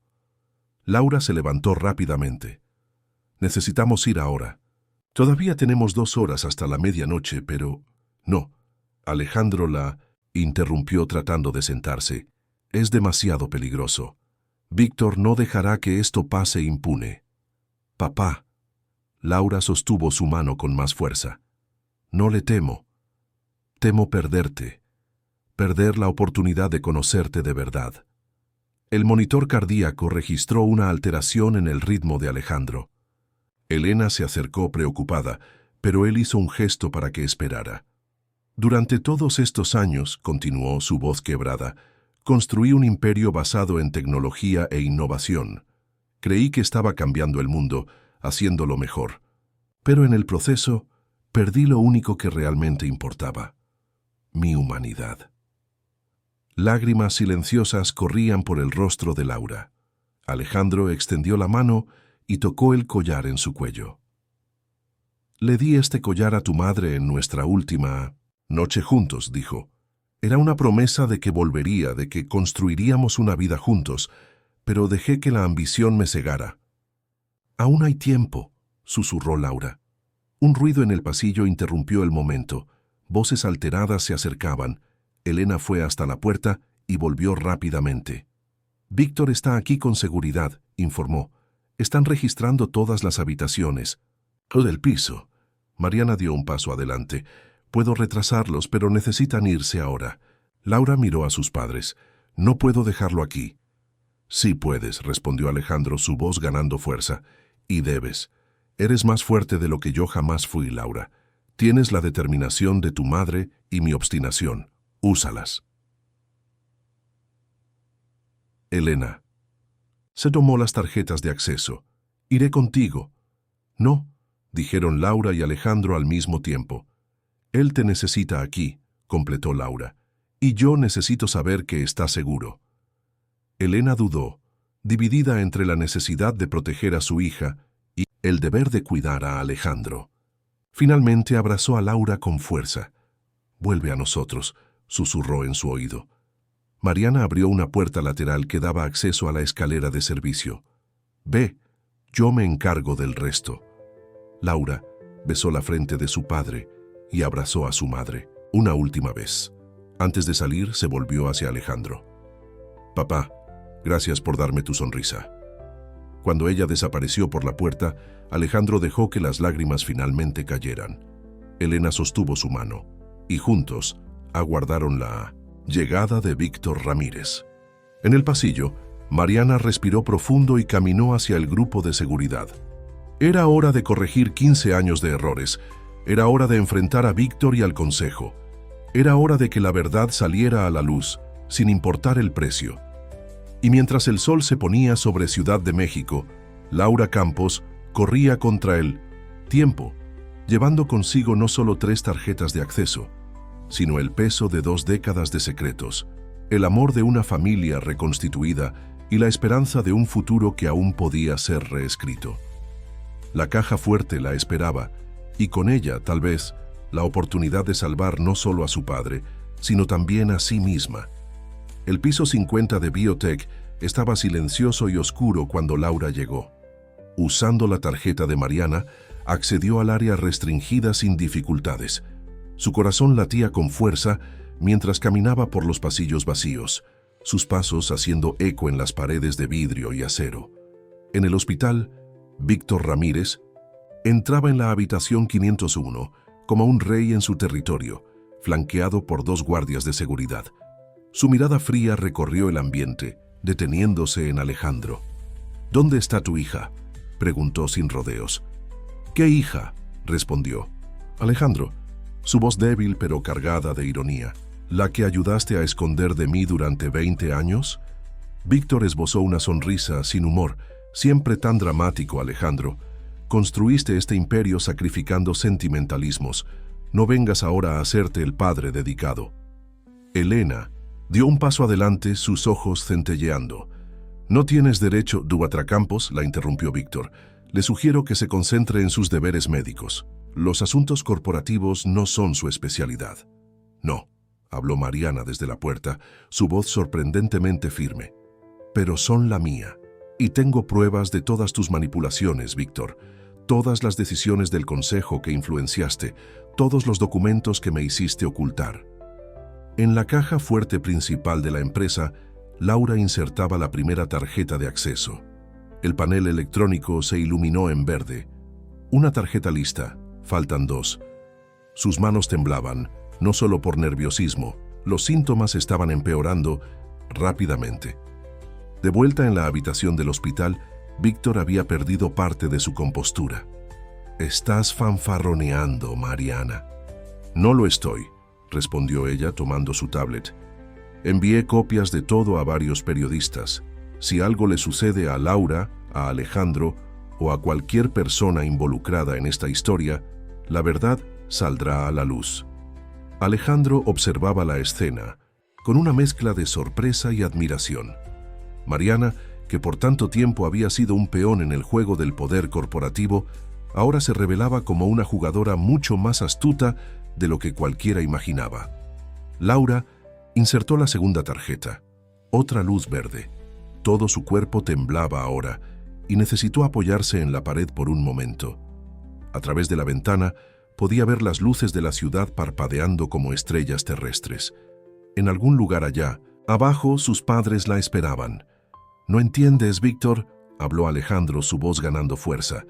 Laura se levantó rápidamente. «Necesitamos ir ahora. Todavía tenemos 2 horas hasta la medianoche, pero...» «No». Alejandro la interrumpió tratando de sentarse. «Es demasiado peligroso. Víctor no dejará que esto pase impune». «Papá». Laura sostuvo su mano con más fuerza. «No le temo. Temo perderte. Perder la oportunidad de conocerte de verdad». El monitor cardíaco registró una alteración en el ritmo de Alejandro. Elena se acercó preocupada, pero él hizo un gesto para que esperara. «Durante todos estos años», continuó su voz quebrada, «construí un imperio basado en tecnología e innovación. Creí que estaba cambiando el mundo, haciéndolo mejor. Pero en el proceso, perdí lo único que realmente importaba: mi humanidad». Lágrimas silenciosas corrían por el rostro de Laura. Alejandro extendió la mano y tocó el collar en su cuello. «Le di este collar a tu madre en nuestra última noche juntos», dijo. «Era una promesa de que volvería, de que construiríamos una vida juntos, pero dejé que la ambición me cegara». «Aún hay tiempo», susurró Laura. Un ruido en el pasillo interrumpió el momento. Voces alteradas se acercaban. Elena fue hasta la puerta y volvió rápidamente. «Víctor está aquí con seguridad», informó. «Están registrando todas las habitaciones». «O del piso». Mariana dio un paso adelante. «Puedo retrasarlos, pero necesitan irse ahora». Laura miró a sus padres. «No puedo dejarlo aquí». «Sí puedes», respondió Alejandro, su voz ganando fuerza. «Y debes. Eres más fuerte de lo que yo jamás fui, Laura. Tienes la determinación de tu madre y mi obstinación. Úsalas». Elena. Se tomó las tarjetas de acceso. «Iré contigo». «No», dijeron Laura y Alejandro al mismo tiempo. «Él te necesita aquí», completó Laura. «Y yo necesito saber que está seguro». Elena dudó, dividida entre la necesidad de proteger a su hija y el deber de cuidar a Alejandro. Finalmente abrazó a Laura con fuerza. «Vuelve a nosotros. susurró en su oído. Mariana abrió una puerta lateral que daba acceso a la escalera de servicio. «Ve, yo me encargo del resto». Laura besó la frente de su padre y abrazó a su madre una última vez. Antes de salir, se volvió hacia Alejandro. «Papá, gracias por darme tu sonrisa». Cuando ella desapareció por la puerta, Alejandro dejó que las lágrimas finalmente cayeran. Elena sostuvo su mano y juntos aguardaron la llegada de Víctor Ramírez. En el pasillo, Mariana respiró profundo y caminó hacia el grupo de seguridad. Era hora de corregir 15 años de errores. Era hora de enfrentar a Víctor y al consejo. Era hora de que la verdad saliera a la luz, sin importar el precio. Y mientras el sol se ponía sobre Ciudad de México, Laura Campos corría contra el tiempo, llevando consigo no solo 3 tarjetas de acceso, sino el peso de 2 décadas de secretos, el amor de una familia reconstituida y la esperanza de un futuro que aún podía ser reescrito. La caja fuerte la esperaba, y con ella, tal vez, la oportunidad de salvar no solo a su padre, sino también a sí misma. El piso 50 de Biotech estaba silencioso y oscuro cuando Laura llegó. Usando la tarjeta de Mariana, accedió al área restringida sin dificultades. Su corazón latía con fuerza mientras caminaba por los pasillos vacíos, sus pasos haciendo eco en las paredes de vidrio y acero. En el hospital, Víctor Ramírez entraba en la habitación 501 como un rey en su territorio, flanqueado por 2 guardias de seguridad. Su mirada fría recorrió el ambiente, deteniéndose en Alejandro. «¿Dónde está tu hija?», preguntó sin rodeos. «¿Qué hija?», respondió Alejandro, su voz débil pero cargada de ironía. «¿La que ayudaste a esconder de mí durante 20 años?» Víctor esbozó una sonrisa sin humor. «Siempre tan dramático, Alejandro. Construiste este imperio sacrificando sentimentalismos. No vengas ahora a hacerte el padre dedicado». Elena dio un paso adelante, sus ojos centelleando. «No tienes derecho, Duatra Campos», la interrumpió Víctor. «Le sugiero que se concentre en sus deberes médicos. Los asuntos corporativos no son su especialidad». «No», habló Mariana desde la puerta, su voz sorprendentemente firme. «Pero son la mía. Y tengo pruebas de todas tus manipulaciones, Víctor. Todas las decisiones del consejo que influenciaste, todos los documentos que me hiciste ocultar». En la caja fuerte principal de la empresa, Laura insertaba la primera tarjeta de acceso. El panel electrónico se iluminó en verde. «Una tarjeta lista. Faltan 2». Sus manos temblaban, no solo por nerviosismo. Los síntomas estaban empeorando rápidamente. De vuelta en la habitación del hospital, Víctor había perdido parte de su compostura. «Estás fanfarroneando, Mariana». «No lo estoy», respondió ella tomando su tablet. «Envié copias de todo a varios periodistas. Si algo le sucede a Laura, a Alejandro o a cualquier persona involucrada en esta historia, la verdad saldrá a la luz». Alejandro observaba la escena con una mezcla de sorpresa y admiración. Mariana, que por tanto tiempo había sido un peón en el juego del poder corporativo, ahora se revelaba como una jugadora mucho más astuta de lo que cualquiera imaginaba. Laura insertó la segunda tarjeta, otra luz verde. Todo su cuerpo temblaba ahora y necesitó apoyarse en la pared por un momento. A través de la ventana podía ver las luces de la ciudad parpadeando como estrellas terrestres. En algún lugar allá, abajo, sus padres la esperaban. «¿No entiendes, Víctor?», habló Alejandro, su voz ganando fuerza.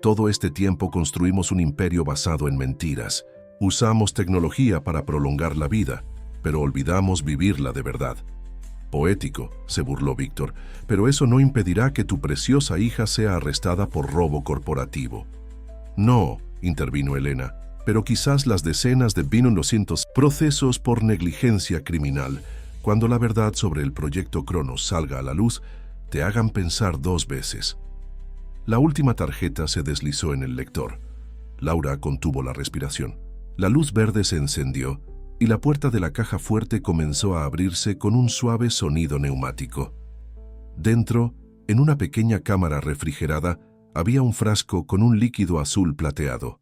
«Todo este tiempo construimos un imperio basado en mentiras. Usamos tecnología para prolongar la vida, pero olvidamos vivirla de verdad». «Poético», se burló Víctor, «pero eso no impedirá que tu preciosa hija sea arrestada por robo corporativo». «No», intervino Elena, «pero quizás las decenas de 200 procesos por negligencia criminal, cuando la verdad sobre el proyecto Cronos salga a la luz, te hagan pensar 2 veces». La última tarjeta se deslizó en el lector. Laura contuvo la respiración. La luz verde se encendió y la puerta de la caja fuerte comenzó a abrirse con un suave sonido neumático. Dentro, en una pequeña cámara refrigerada, había un frasco con un líquido azul plateado,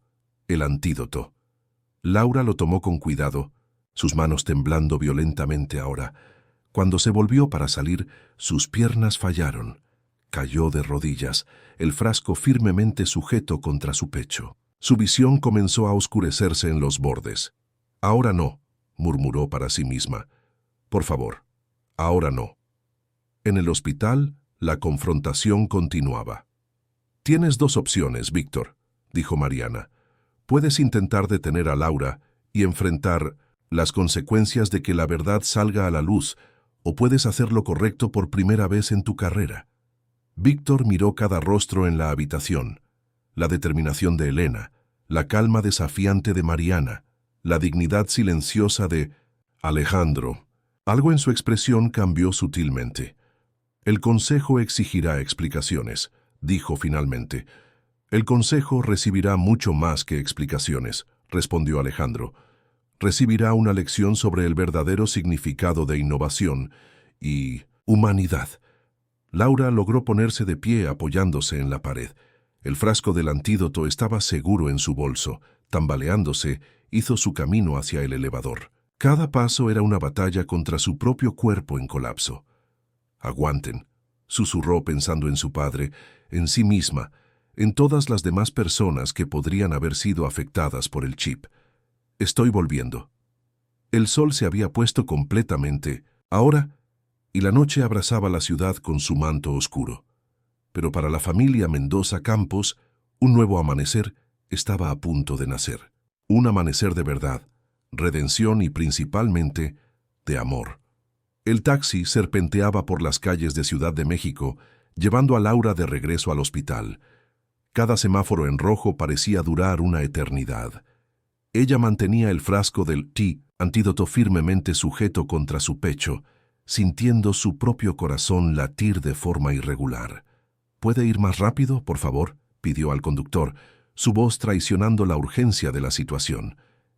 el antídoto. Laura lo tomó con cuidado, sus manos temblando violentamente ahora. Cuando se volvió para salir, sus piernas fallaron. Cayó de rodillas, el frasco firmemente sujeto contra su pecho. Su visión comenzó a oscurecerse en los bordes. «Ahora no», murmuró para sí misma. «Por favor, ahora no». En el hospital, la confrontación continuaba. «Tienes dos opciones, Víctor», dijo Mariana. «Puedes intentar detener a Laura y enfrentar las consecuencias de que la verdad salga a la luz, o puedes hacer lo correcto por primera vez en tu carrera». Víctor miró cada rostro en la habitación. La determinación de Elena, la calma desafiante de Mariana, la dignidad silenciosa de Alejandro. Algo en su expresión cambió sutilmente. «El Consejo exigirá explicaciones», dijo finalmente. «El Consejo recibirá mucho más que explicaciones», respondió Alejandro. «Recibirá una lección sobre el verdadero significado de innovación y humanidad». Laura logró ponerse de pie apoyándose en la pared. El frasco del antídoto estaba seguro en su bolso. Tambaleándose, hizo su camino hacia el elevador. Cada paso era una batalla contra su propio cuerpo en colapso. «Aguanten», susurró pensando en su padre, en sí misma, en todas las demás personas que podrían haber sido afectadas por el chip. «Estoy volviendo». El sol se había puesto completamente, ahora, y la noche abrazaba la ciudad con su manto oscuro. Pero para la familia Mendoza Campos, un nuevo amanecer estaba a punto de nacer. Un amanecer de verdad, redención y principalmente de amor. El taxi serpenteaba por las calles de Ciudad de México, llevando a Laura de regreso al hospital. Cada semáforo en rojo parecía durar una eternidad. Ella mantenía el frasco del antídoto firmemente sujeto contra su pecho, sintiendo su propio corazón latir de forma irregular. «¿Puede ir más rápido, por favor?», pidió al conductor, su voz traicionando la urgencia de la situación.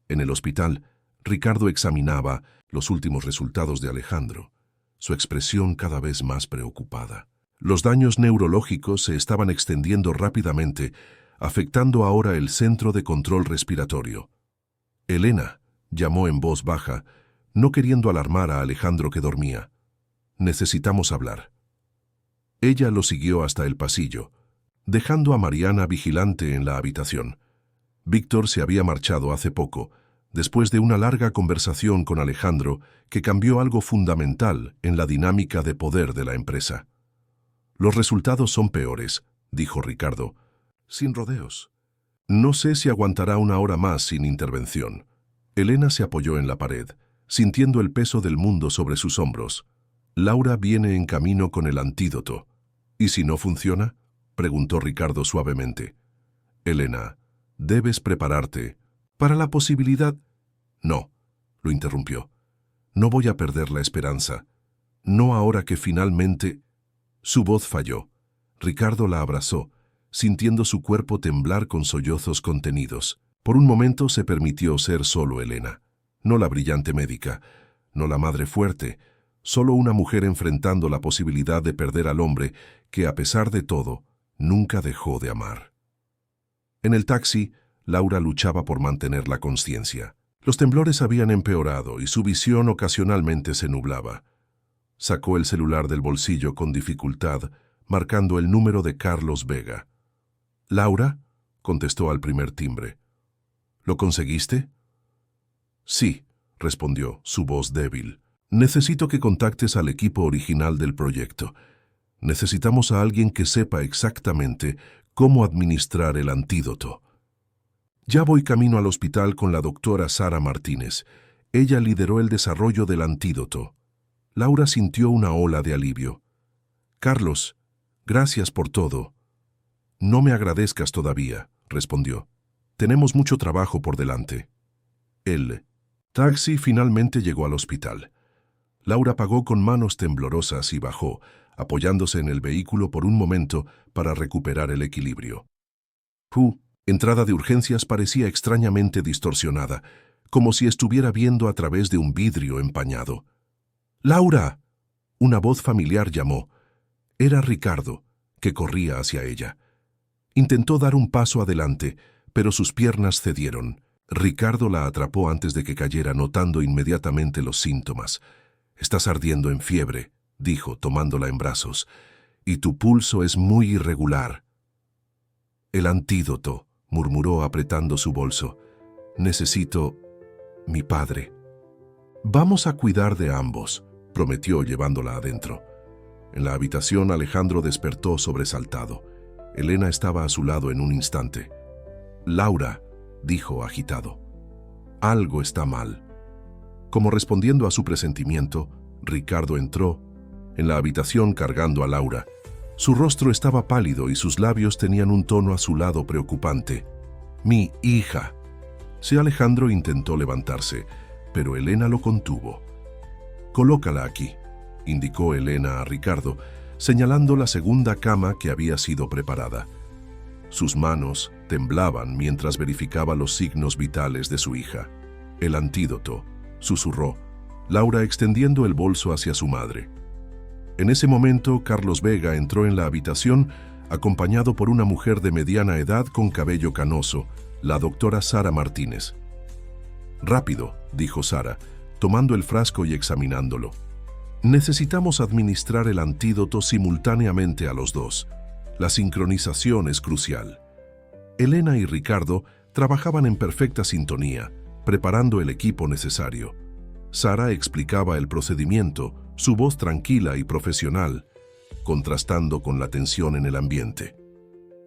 En el hospital, Ricardo examinaba los últimos resultados de Alejandro, su expresión cada vez más preocupada. Los daños neurológicos se estaban extendiendo rápidamente, afectando ahora el centro de control respiratorio. «Elena», llamó en voz baja, no queriendo alarmar a Alejandro que dormía. «Necesitamos hablar». Ella lo siguió hasta el pasillo, dejando a Mariana vigilante en la habitación. Víctor se había marchado hace poco, después de una larga conversación con Alejandro que cambió algo fundamental en la dinámica de poder de la empresa. «Los resultados son peores», dijo Ricardo, sin rodeos. «No sé si aguantará una hora más sin intervención». Elena se apoyó en la pared, sintiendo el peso del mundo sobre sus hombros. «Laura viene en camino con el antídoto». «¿Y si no funciona?», preguntó Ricardo suavemente. «Elena, debes prepararte para la posibilidad». «No», lo interrumpió. «No voy a perder la esperanza. No ahora que finalmente...». Su voz falló. Ricardo la abrazó, sintiendo su cuerpo temblar con sollozos contenidos. Por un momento se permitió ser solo Elena, no la brillante médica, no la madre fuerte, solo una mujer enfrentando la posibilidad de perder al hombre que, a pesar de todo, nunca dejó de amar. En el taxi, Laura luchaba por mantener la conciencia. Los temblores habían empeorado y su visión ocasionalmente se nublaba. Sacó el celular del bolsillo con dificultad, marcando el número de Carlos Vega. «¿Laura?», contestó al primer timbre. «¿Lo conseguiste?». «Sí», respondió, su voz débil. «Necesito que contactes al equipo original del proyecto. Necesitamos a alguien que sepa exactamente cómo administrar el antídoto». «Ya voy camino al hospital con la doctora Sara Martínez. Ella lideró el desarrollo del antídoto». Laura sintió una ola de alivio. «Carlos, gracias por todo». «No me agradezcas todavía», respondió. «Tenemos mucho trabajo por delante». El taxi finalmente llegó al hospital. Laura pagó con manos temblorosas y bajó, apoyándose en el vehículo por un momento para recuperar el equilibrio. Su entrada de urgencias parecía extrañamente distorsionada, como si estuviera viendo a través de un vidrio empañado. «¡Laura!», una voz familiar llamó. Era Ricardo, que corría hacia ella. Intentó dar un paso adelante, pero sus piernas cedieron. Ricardo la atrapó antes de que cayera, notando inmediatamente los síntomas. «Estás ardiendo en fiebre», dijo, tomándola en brazos, «y tu pulso es muy irregular». «El antídoto», murmuró apretando su bolso. «Necesito mi padre». «Vamos a cuidar de ambos», prometió llevándola adentro. En la habitación Alejandro despertó sobresaltado. Elena estaba a su lado en un instante. «Laura», dijo agitado, «algo está mal». Como respondiendo a su presentimiento, Ricardo entró en la habitación cargando a Laura. Su rostro estaba pálido y sus labios tenían un tono azulado preocupante. «Mi hija». Sí, Alejandro intentó levantarse, pero Elena lo contuvo. «Colócala aquí», indicó Elena a Ricardo, señalando la segunda cama que había sido preparada. Sus manos temblaban mientras verificaba los signos vitales de su hija. «El antídoto», susurró, Laura extendiendo el bolso hacia su madre. En ese momento, Carlos Vega entró en la habitación acompañado por una mujer de mediana edad con cabello canoso, la doctora Sara Martínez. «Rápido», dijo Sara, tomando el frasco y examinándolo. «Necesitamos administrar el antídoto simultáneamente a los dos. La sincronización es crucial». Elena y Ricardo trabajaban en perfecta sintonía, preparando el equipo necesario. Sara explicaba el procedimiento, su voz tranquila y profesional, contrastando con la tensión en el ambiente.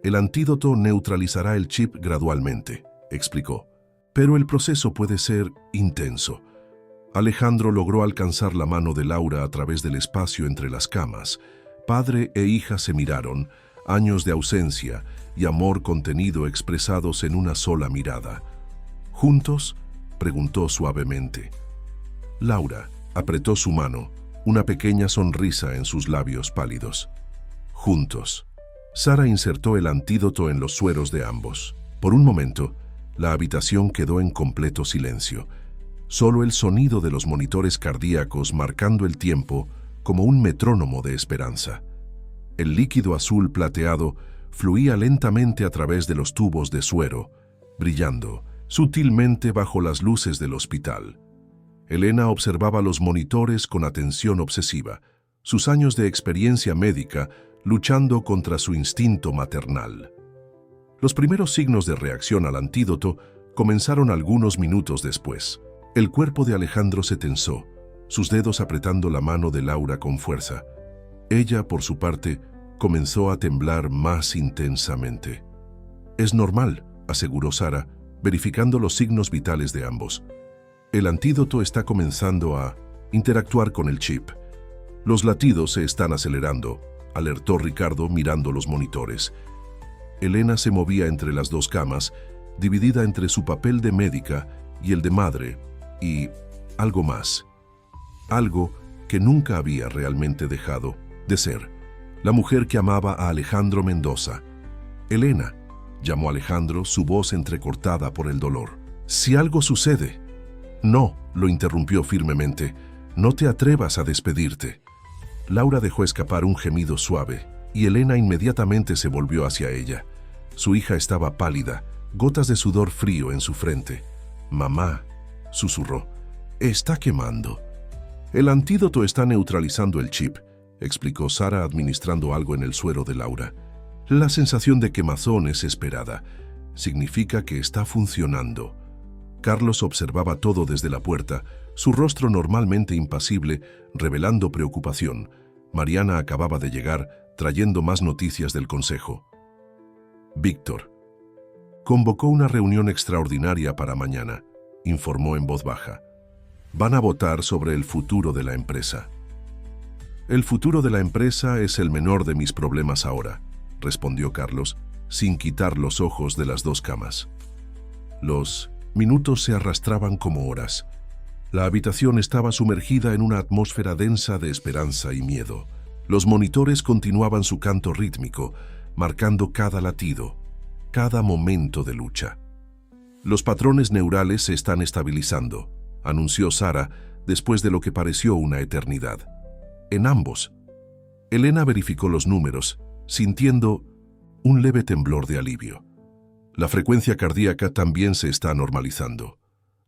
«El antídoto neutralizará el chip gradualmente», explicó, «pero el proceso puede ser intenso». Alejandro logró alcanzar la mano de Laura a través del espacio entre las camas. Padre e hija se miraron, años de ausencia y amor contenido expresados en una sola mirada. «¿Juntos?», preguntó suavemente. Laura apretó su mano, una pequeña sonrisa en sus labios pálidos. «Juntos». Sara insertó el antídoto en los sueros de ambos. Por un momento, la habitación quedó en completo silencio. Solo el sonido de los monitores cardíacos marcando el tiempo como un metrónomo de esperanza. El líquido azul plateado fluía lentamente a través de los tubos de suero, brillando sutilmente bajo las luces del hospital. Elena observaba los monitores con atención obsesiva, sus años de experiencia médica luchando contra su instinto maternal. Los primeros signos de reacción al antídoto comenzaron algunos minutos después. El cuerpo de Alejandro se tensó, sus dedos apretando la mano de Laura con fuerza. Ella, por su parte, comenzó a temblar más intensamente. «Es normal», aseguró Sara, verificando los signos vitales de ambos. «El antídoto está comenzando a interactuar con el chip. Los latidos se están acelerando», alertó Ricardo mirando los monitores. Elena se movía entre las dos camas, dividida entre su papel de médica y el de madre, y algo más. Algo que nunca había realmente dejado de ser. La mujer que amaba a Alejandro Mendoza. «Elena», llamó Alejandro, su voz entrecortada por el dolor. «Si algo sucede». «No», lo interrumpió firmemente, «no te atrevas a despedirte». Laura dejó escapar un gemido suave, y Elena inmediatamente se volvió hacia ella. Su hija estaba pálida, gotas de sudor frío en su frente. «Mamá», susurró, «está quemando». «El antídoto está neutralizando el chip», explicó Sara administrando algo en el suero de Laura. «La sensación de quemazón es esperada. Significa que está funcionando». Carlos observaba todo desde la puerta, su rostro normalmente impasible, revelando preocupación. Mariana acababa de llegar, trayendo más noticias del consejo. Víctor convocó una reunión extraordinaria para mañana, informó en voz baja. Van a votar sobre el futuro de la empresa. «El futuro de la empresa es el menor de mis problemas ahora», respondió Carlos, sin quitar los ojos de las dos camas. Los minutos se arrastraban como horas. La habitación estaba sumergida en una atmósfera densa de esperanza y miedo. Los monitores continuaban su canto rítmico, marcando cada latido, cada momento de lucha. «Los patrones neurales se están estabilizando», anunció Sara después de lo que pareció una eternidad. «En ambos». Elena verificó los números, sintiendo un leve temblor de alivio. La frecuencia cardíaca también se está normalizando.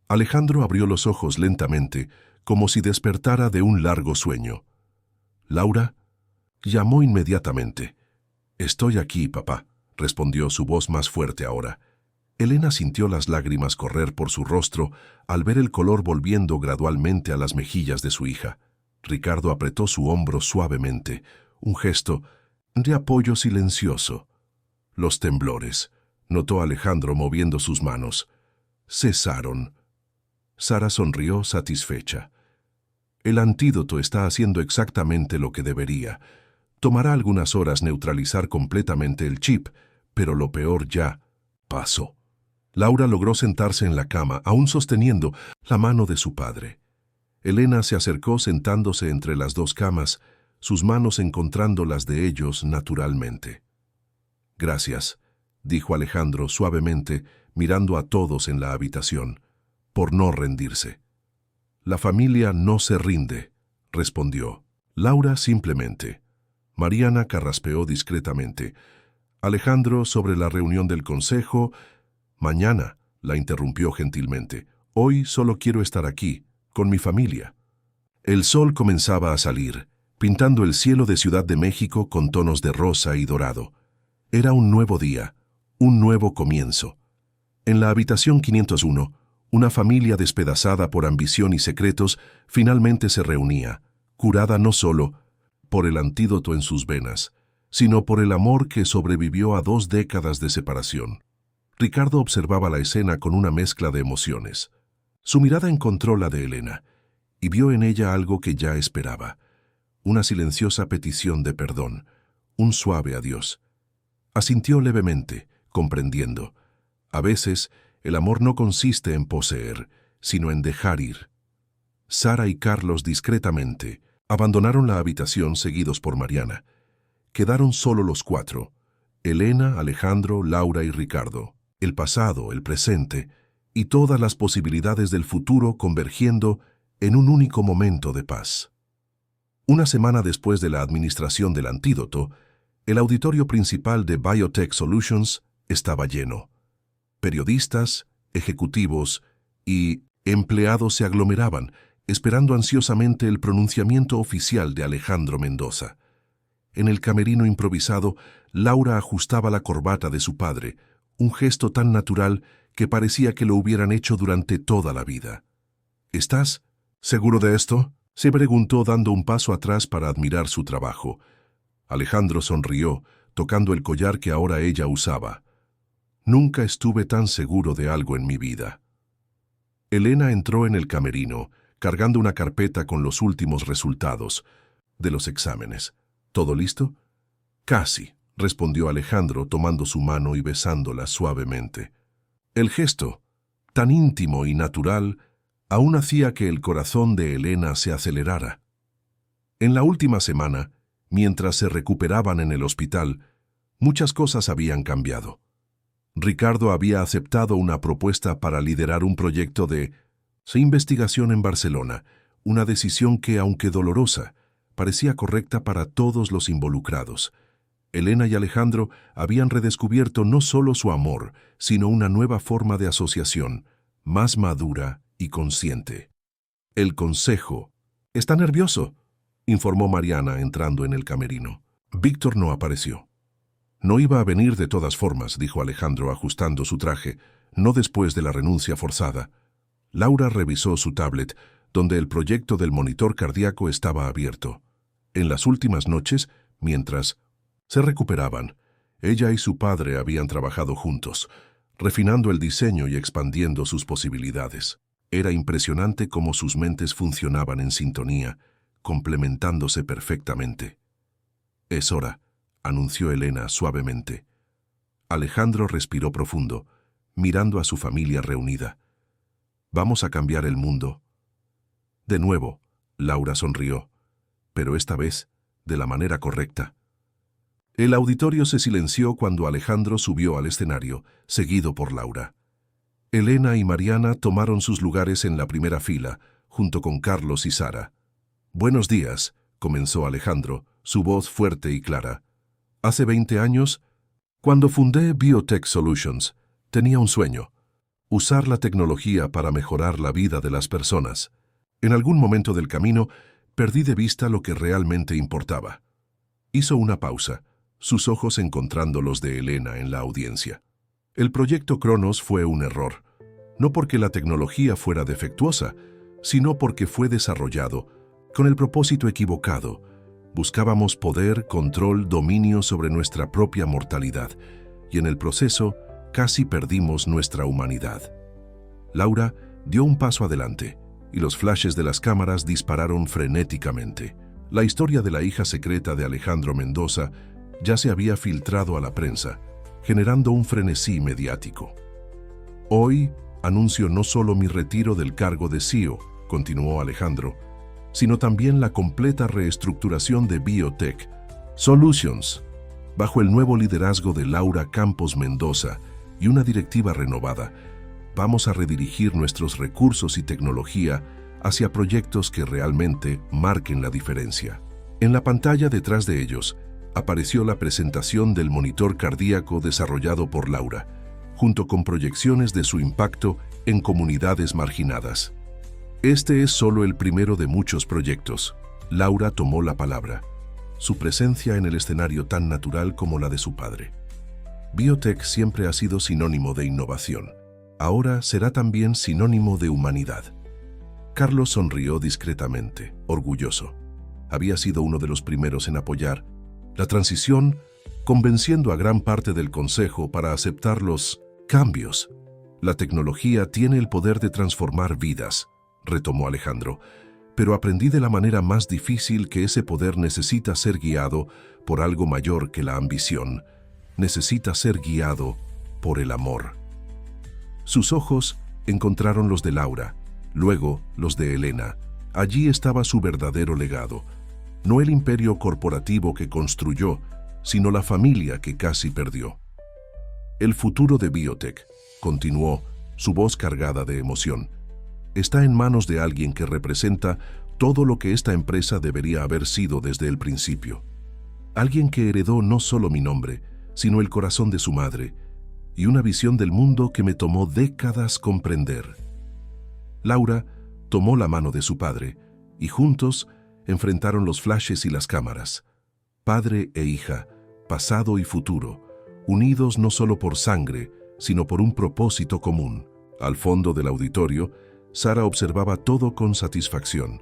Alejandro abrió los ojos lentamente, como si despertara de un largo sueño. Laura llamó inmediatamente. «Estoy aquí, papá», respondió su voz más fuerte ahora. Elena sintió las lágrimas correr por su rostro al ver el color volviendo gradualmente a las mejillas de su hija. Ricardo apretó su hombro suavemente, un gesto de apoyo silencioso. Los temblores, notó Alejandro moviendo sus manos, cesaron. Sara sonrió satisfecha. El antídoto está haciendo exactamente lo que debería. Tomará algunas horas neutralizar completamente el chip, pero lo peor ya pasó. Laura logró sentarse en la cama, aún sosteniendo la mano de su padre. Elena se acercó sentándose entre las dos camas, sus manos encontrando las de ellos naturalmente. «Gracias», dijo Alejandro suavemente, mirando a todos en la habitación, «por no rendirse». «La familia no se rinde», respondió. Laura simplemente. Mariana carraspeó discretamente. Alejandro sobre la reunión del consejo. «Mañana», la interrumpió gentilmente. «Hoy solo quiero estar aquí, con mi familia». El sol comenzaba a salir, pintando el cielo de Ciudad de México con tonos de rosa y dorado. Era un nuevo día, un nuevo comienzo. En la habitación 501, una familia despedazada por ambición y secretos finalmente se reunía, curada no solo por el antídoto en sus venas, sino por el amor que sobrevivió a 2 décadas de separación. Ricardo observaba la escena con una mezcla de emociones. Su mirada encontró la de Elena, y vio en ella algo que ya esperaba, una silenciosa petición de perdón, un suave adiós. Asintió levemente, comprendiendo. A veces, el amor no consiste en poseer, sino en dejar ir. Sara y Carlos discretamente abandonaron la habitación seguidos por Mariana. Quedaron solo los 4, Elena, Alejandro, Laura y Ricardo. El pasado, el presente y todas las posibilidades del futuro convergiendo en un único momento de paz. Una semana después de la administración del antídoto, el auditorio principal de Biotech Solutions estaba lleno. Periodistas, ejecutivos y empleados se aglomeraban, esperando ansiosamente el pronunciamiento oficial de Alejandro Mendoza. En el camerino improvisado, Laura ajustaba la corbata de su padre, un gesto tan natural que parecía que lo hubieran hecho durante toda la vida. «¿Estás seguro de esto?», se preguntó dando un paso atrás para admirar su trabajo. Alejandro sonrió, tocando el collar que ahora ella usaba. «Nunca estuve tan seguro de algo en mi vida». Elena entró en el camerino, cargando una carpeta con los últimos resultados de los exámenes. «¿Todo listo?». «Casi», respondió Alejandro tomando su mano y besándola suavemente. El gesto, tan íntimo y natural, aún hacía que el corazón de Elena se acelerara. En la última semana, mientras se recuperaban en el hospital, muchas cosas habían cambiado. Ricardo había aceptado una propuesta para liderar un proyecto de investigación en Barcelona, una decisión que, aunque dolorosa, parecía correcta para todos los involucrados. Elena y Alejandro habían redescubierto no solo su amor, sino una nueva forma de asociación, más madura y consciente. «El consejo está nervioso», informó Mariana entrando en el camerino. Víctor no apareció. «No iba a venir de todas formas», dijo Alejandro ajustando su traje, «no después de la renuncia forzada». Laura revisó su tablet, donde el proyecto del monitor cardíaco estaba abierto. En las últimas noches, mientras se recuperaban, ella y su padre habían trabajado juntos, refinando el diseño y expandiendo sus posibilidades. Era impresionante cómo sus mentes funcionaban en sintonía, complementándose perfectamente. «Es hora», anunció Elena suavemente. Alejandro respiró profundo, mirando a su familia reunida. «Vamos a cambiar el mundo». De nuevo, Laura sonrió, pero esta vez de la manera correcta. El auditorio se silenció cuando Alejandro subió al escenario, seguido por Laura. Elena y Mariana tomaron sus lugares en la primera fila, junto con Carlos y Sara. «Buenos días», comenzó Alejandro, su voz fuerte y clara. «Hace 20 años, cuando fundé Biotech Solutions, Tenía un sueño: usar la tecnología para mejorar la vida de las personas. En algún momento del camino, perdí de vista lo que realmente importaba. Hizo una pausa, sus ojos encontrando los de Elena en la audiencia. El proyecto Cronos fue un error, no porque la tecnología fuera defectuosa, sino porque fue desarrollado con el propósito equivocado. Buscábamos poder, control, dominio sobre nuestra propia mortalidad, y en el proceso casi perdimos nuestra humanidad. Laura dio un paso adelante, y los flashes de las cámaras dispararon frenéticamente. La historia de la hija secreta de Alejandro Mendoza ya se había filtrado a la prensa, generando un frenesí mediático. Hoy anuncio no solo mi retiro del cargo de CEO, continuó Alejandro, sino también la completa reestructuración de Biotech Solutions, bajo el nuevo liderazgo de Laura Campos Mendoza y una directiva renovada. Vamos a redirigir nuestros recursos y tecnología hacia proyectos que realmente marquen la diferencia. En la pantalla detrás de ellos apareció la presentación del monitor cardíaco desarrollado por Laura, junto con proyecciones de su impacto en comunidades marginadas. Este es solo el primero de muchos proyectos. Laura tomó la palabra, su presencia en el escenario tan natural como la de su padre. Biotech siempre ha sido sinónimo de innovación. Ahora será también sinónimo de humanidad. Carlos sonrió discretamente, orgulloso. Había sido uno de los primeros en apoyar la transición, convenciendo a gran parte del consejo para aceptar los cambios. La tecnología tiene el poder de transformar vidas, retomó Alejandro, pero aprendí de la manera más difícil que ese poder necesita ser guiado por algo mayor que la ambición. Necesita ser guiado por el amor. Sus ojos encontraron los de Laura, luego los de Elena. Allí estaba su verdadero legado. No el imperio corporativo que construyó, sino la familia que casi perdió. El futuro de Biotech, continuó, su voz cargada de emoción, está en manos de alguien que representa todo lo que esta empresa debería haber sido desde el principio. Alguien que heredó no solo mi nombre, sino el corazón de su madre, y una visión del mundo que me tomó décadas comprender. Laura tomó la mano de su padre, y juntos enfrentaron los flashes y las cámaras. Padre e hija, pasado y futuro, unidos no solo por sangre, sino por un propósito común. Al fondo del auditorio, Sara observaba todo con satisfacción.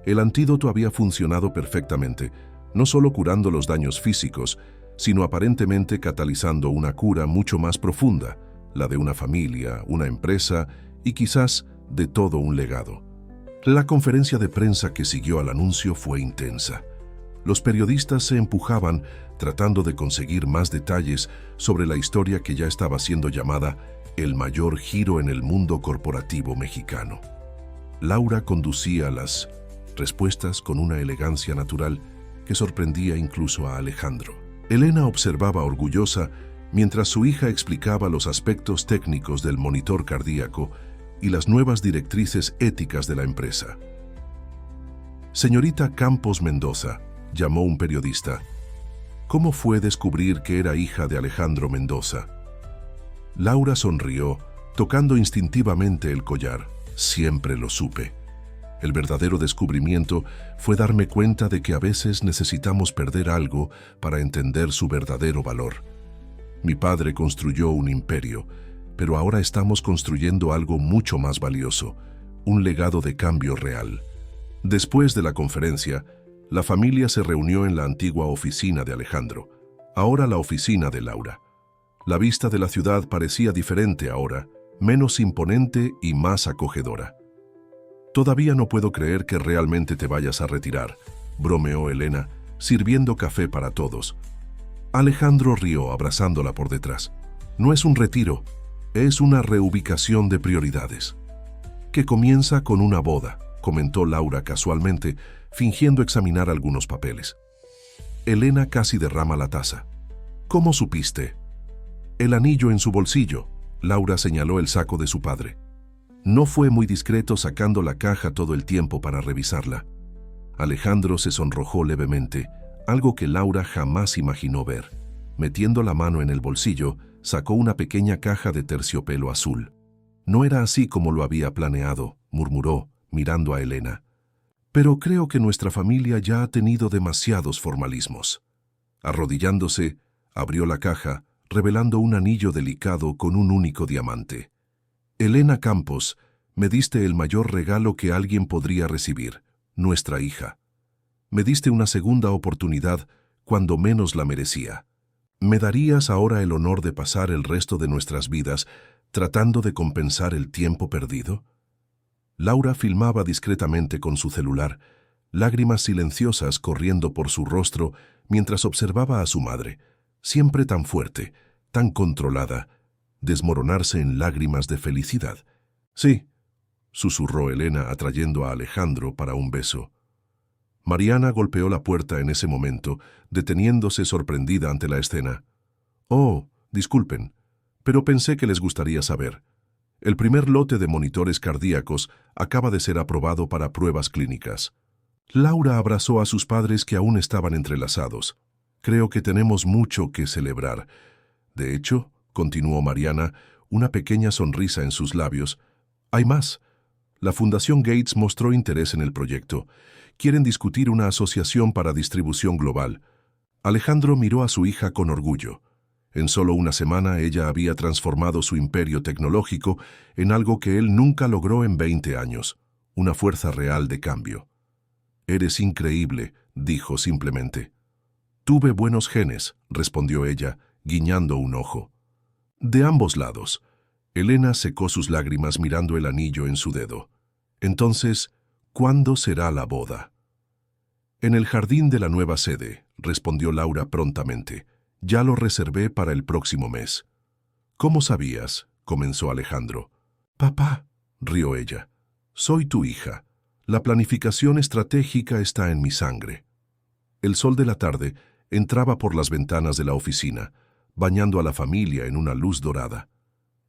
El antídoto había funcionado perfectamente, no solo curando los daños físicos, sino aparentemente catalizando una cura mucho más profunda, la de una familia, una empresa y quizás de todo un legado. La conferencia de prensa que siguió al anuncio fue intensa. Los periodistas se empujaban tratando de conseguir más detalles sobre la historia que ya estaba siendo llamada el mayor giro en el mundo corporativo mexicano. Laura conducía las respuestas con una elegancia natural que sorprendía incluso a Alejandro. Elena observaba orgullosa mientras su hija explicaba los aspectos técnicos del monitor cardíaco y las nuevas directrices éticas de la empresa. Señorita Campos Mendoza, llamó un periodista. ¿Cómo fue descubrir que era hija de Alejandro Mendoza? Laura sonrió, tocando instintivamente el collar. Siempre lo supe. El verdadero descubrimiento fue darme cuenta de que a veces necesitamos perder algo para entender su verdadero valor. Mi padre construyó un imperio, pero ahora estamos construyendo algo mucho más valioso, un legado de cambio real. Después de la conferencia, la familia se reunió en la antigua oficina de Alejandro, ahora la oficina de Laura. La vista de la ciudad parecía diferente ahora, menos imponente y más acogedora. «Todavía no puedo creer que realmente te vayas a retirar», bromeó Elena, sirviendo café para todos. Alejandro rió, abrazándola por detrás. «No es un retiro, es una reubicación de prioridades». «Que comienza con una boda», comentó Laura casualmente, fingiendo examinar algunos papeles. Elena casi derrama la taza. «¿Cómo supiste?» «El anillo en su bolsillo», Laura señaló el saco de su padre. No fue muy discreto sacando la caja todo el tiempo para revisarla. Alejandro se sonrojó levemente, algo que Laura jamás imaginó ver. Metiendo la mano en el bolsillo, Sacó una pequeña caja de terciopelo azul. No era así como lo había planeado, murmuró, mirando a Elena. Pero creo que nuestra familia ya ha tenido demasiados formalismos. Arrodillándose, abrió la caja, revelando un anillo delicado con un único diamante. Elena Campos, me diste el mayor regalo que alguien podría recibir, nuestra hija. Me diste una segunda oportunidad cuando menos la merecía. ¿Me darías ahora el honor de pasar el resto de nuestras vidas tratando de compensar el tiempo perdido? Laura filmaba discretamente con su celular, lágrimas silenciosas corriendo por su rostro mientras observaba a su madre, siempre tan fuerte, tan controlada, desmoronarse en lágrimas de felicidad. Sí, susurró Elena atrayendo a Alejandro para un beso. Mariana golpeó la puerta en ese momento, deteniéndose sorprendida ante la escena. Oh, disculpen, pero pensé que les gustaría saber. El primer lote de monitores cardíacos acaba de ser aprobado para pruebas clínicas. Laura abrazó a sus padres que aún estaban entrelazados. Creo que tenemos mucho que celebrar. De hecho, continuó Mariana, una pequeña sonrisa en sus labios. Hay más. La Fundación Gates mostró interés en el proyecto. Quieren discutir una asociación para distribución global. Alejandro miró a su hija con orgullo. En solo una semana ella había transformado su imperio tecnológico en algo que él nunca logró en 20 años, una fuerza real de cambio. Eres increíble, dijo simplemente. Tuve buenos genes, respondió ella, guiñando un ojo. De ambos lados. Elena secó sus lágrimas mirando el anillo en su dedo. Entonces, ¿cuándo será la boda? En el jardín de la nueva sede, respondió Laura prontamente. Ya lo reservé para el próximo mes. ¿Cómo sabías? Comenzó Alejandro. Papá, rió ella. Soy tu hija. La planificación estratégica está en mi sangre. El sol de la tarde entraba por las ventanas de la oficina, bañando a la familia en una luz dorada.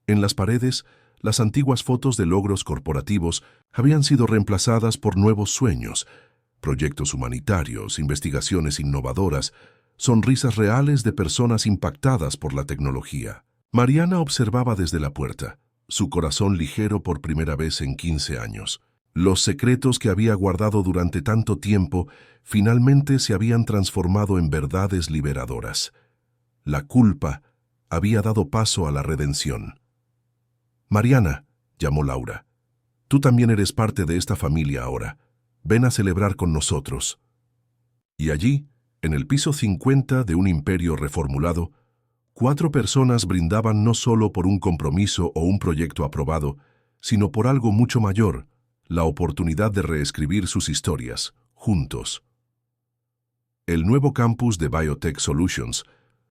En las paredes, las antiguas fotos de logros corporativos habían sido reemplazadas por nuevos sueños, proyectos humanitarios, investigaciones innovadoras, sonrisas reales de personas impactadas por la tecnología. Mariana observaba desde la puerta, su corazón ligero por primera vez en 15 años. Los secretos que había guardado durante tanto tiempo finalmente se habían transformado en verdades liberadoras. La culpa había dado paso a la redención. Mariana, llamó Laura, tú también eres parte de esta familia ahora. Ven a celebrar con nosotros. Y allí, en el piso 50 de un imperio reformulado, 4 personas brindaban no solo por un compromiso o un proyecto aprobado, sino por algo mucho mayor, la oportunidad de reescribir sus historias, juntos. El nuevo campus de Biotech Solutions